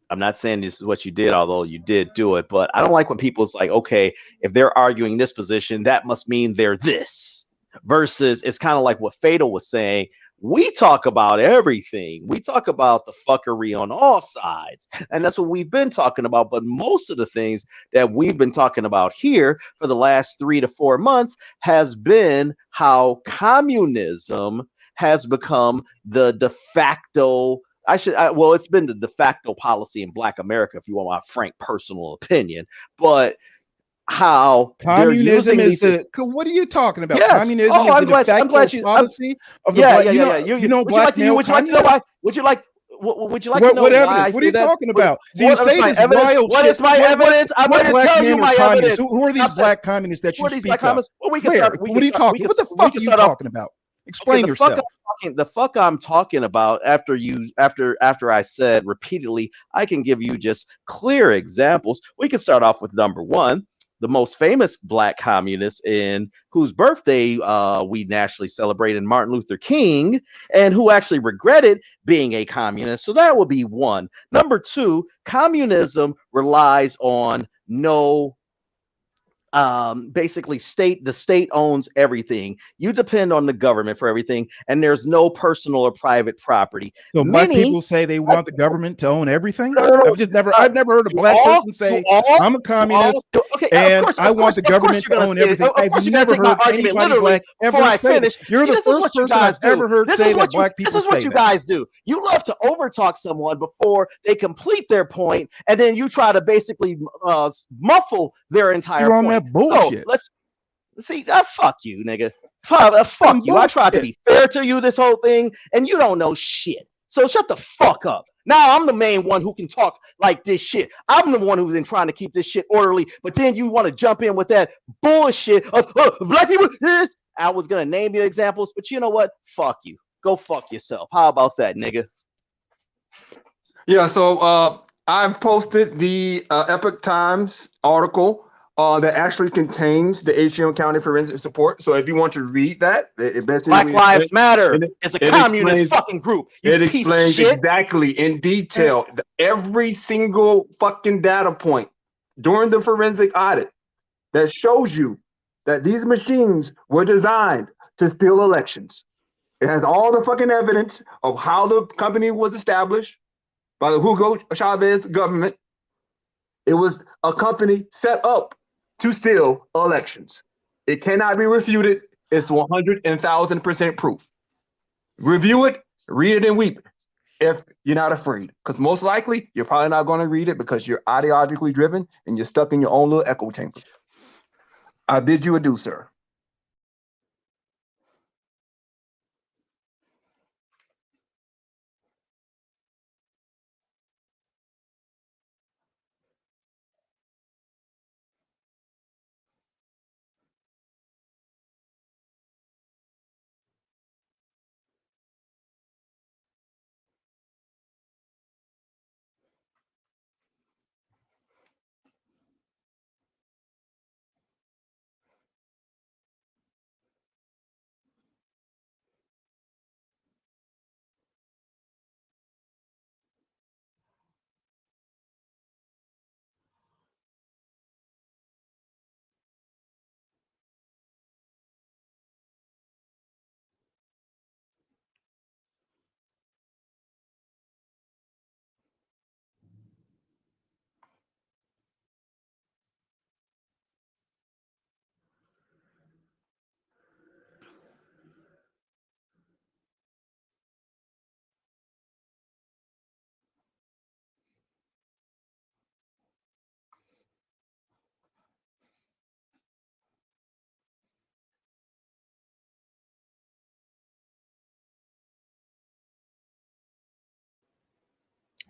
I'm not saying this is what you did, although you did do it, but I don't like when people's like, okay, if they're arguing this position, that must mean they're this. Versus it's kind of like what Fatal was saying. We talk about everything. We talk about the fuckery on all sides. And that's what we've been talking about. But most of the things that we've been talking about here for the last 3 to 4 months has been how communism has become the de facto it's been the de facto policy in Black America, if you want my frank personal opinion. But how communism is what are you talking about? Yes. Communism is the de facto policy of the black. You know, black male communism. Would you like Would you like to know what why evidence? I What are say you that? talking about? So you What is say my this evidence? wild What shit. is my evidence? I'm going to tell you my evidence. Who are these black communists that you speak of? Well, we can Where? start. What are you talking? What the fuck are you talking about? Explain yourself. The fuck I'm talking about after I said repeatedly, I can give you just clear examples. We can start off with number one, the most famous black communist in whose birthday we nationally celebrate, in Martin Luther King, and who actually regretted being a communist. So that would be one. Number two, communism relies on no basically the state owns everything. You depend on the government for everything, and there's no personal or private property. So black people say they want the government to own everything. I've never heard a black person say I'm a communist and I want the government to own everything. I've never heard anybody black ever say that. You're the first person I've ever heard say that black people say that. This is what you guys do. You love to overtalk someone before they complete their point, and then you try to basically muffle their entire point. Bullshit. So let's see. Fuck you, nigga. Fuck you. I tried to be fair to you this whole thing, and you don't know shit. So shut the fuck up. Now I'm the main one who can talk like this shit. I'm the one who's been trying to keep this shit orderly, but then you want to jump in with that bullshit of black people. This. I was gonna name you examples, but you know what? Fuck you. Go fuck yourself. How about that, nigga? Yeah. So I've posted the Epoch Times article that actually contains the HM County Forensic Support. So if you want to read that, it basically Black Lives Matter is a communist fucking group. It explains exactly in detail every single fucking data point during the forensic audit that shows you that these machines were designed to steal elections. It has all the fucking evidence of how the company was established by the Hugo Chavez government. It was a company set up to steal elections. It cannot be refuted. It's 100,000% proof. Review it, read it, and weep if you're not afraid. Because most likely, you're probably not going to read it because you're ideologically driven and you're stuck in your own little echo chamber. I bid you adieu, sir.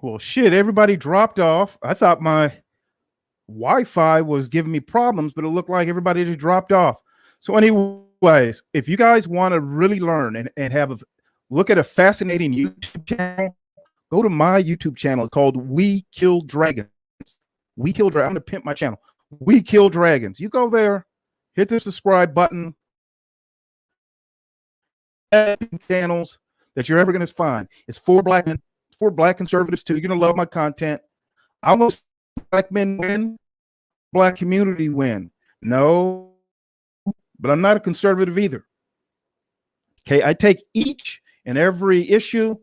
Well, shit, everybody dropped off. I thought my Wi-Fi was giving me problems, but it looked like everybody just dropped off. So anyways, if you guys want to really learn and have a look at a fascinating YouTube channel, go to my YouTube channel. It's called We Kill Dragons. We Kill Dragons. I'm going to pimp my channel. We Kill Dragons. You go there, hit the subscribe button. Channels that you're ever going to find. It's for black men, for black conservatives too. You're going to love my content. I want to see black men win, black community win. No, but I'm not a conservative either. Okay, I take each and every issue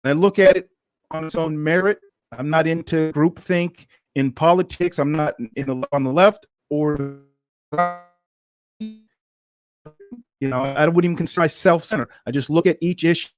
and I look at it on its own merit. I'm not into groupthink in politics. I'm not on the left or the right. You know, I wouldn't even consider myself self-centered. I just look at each issue.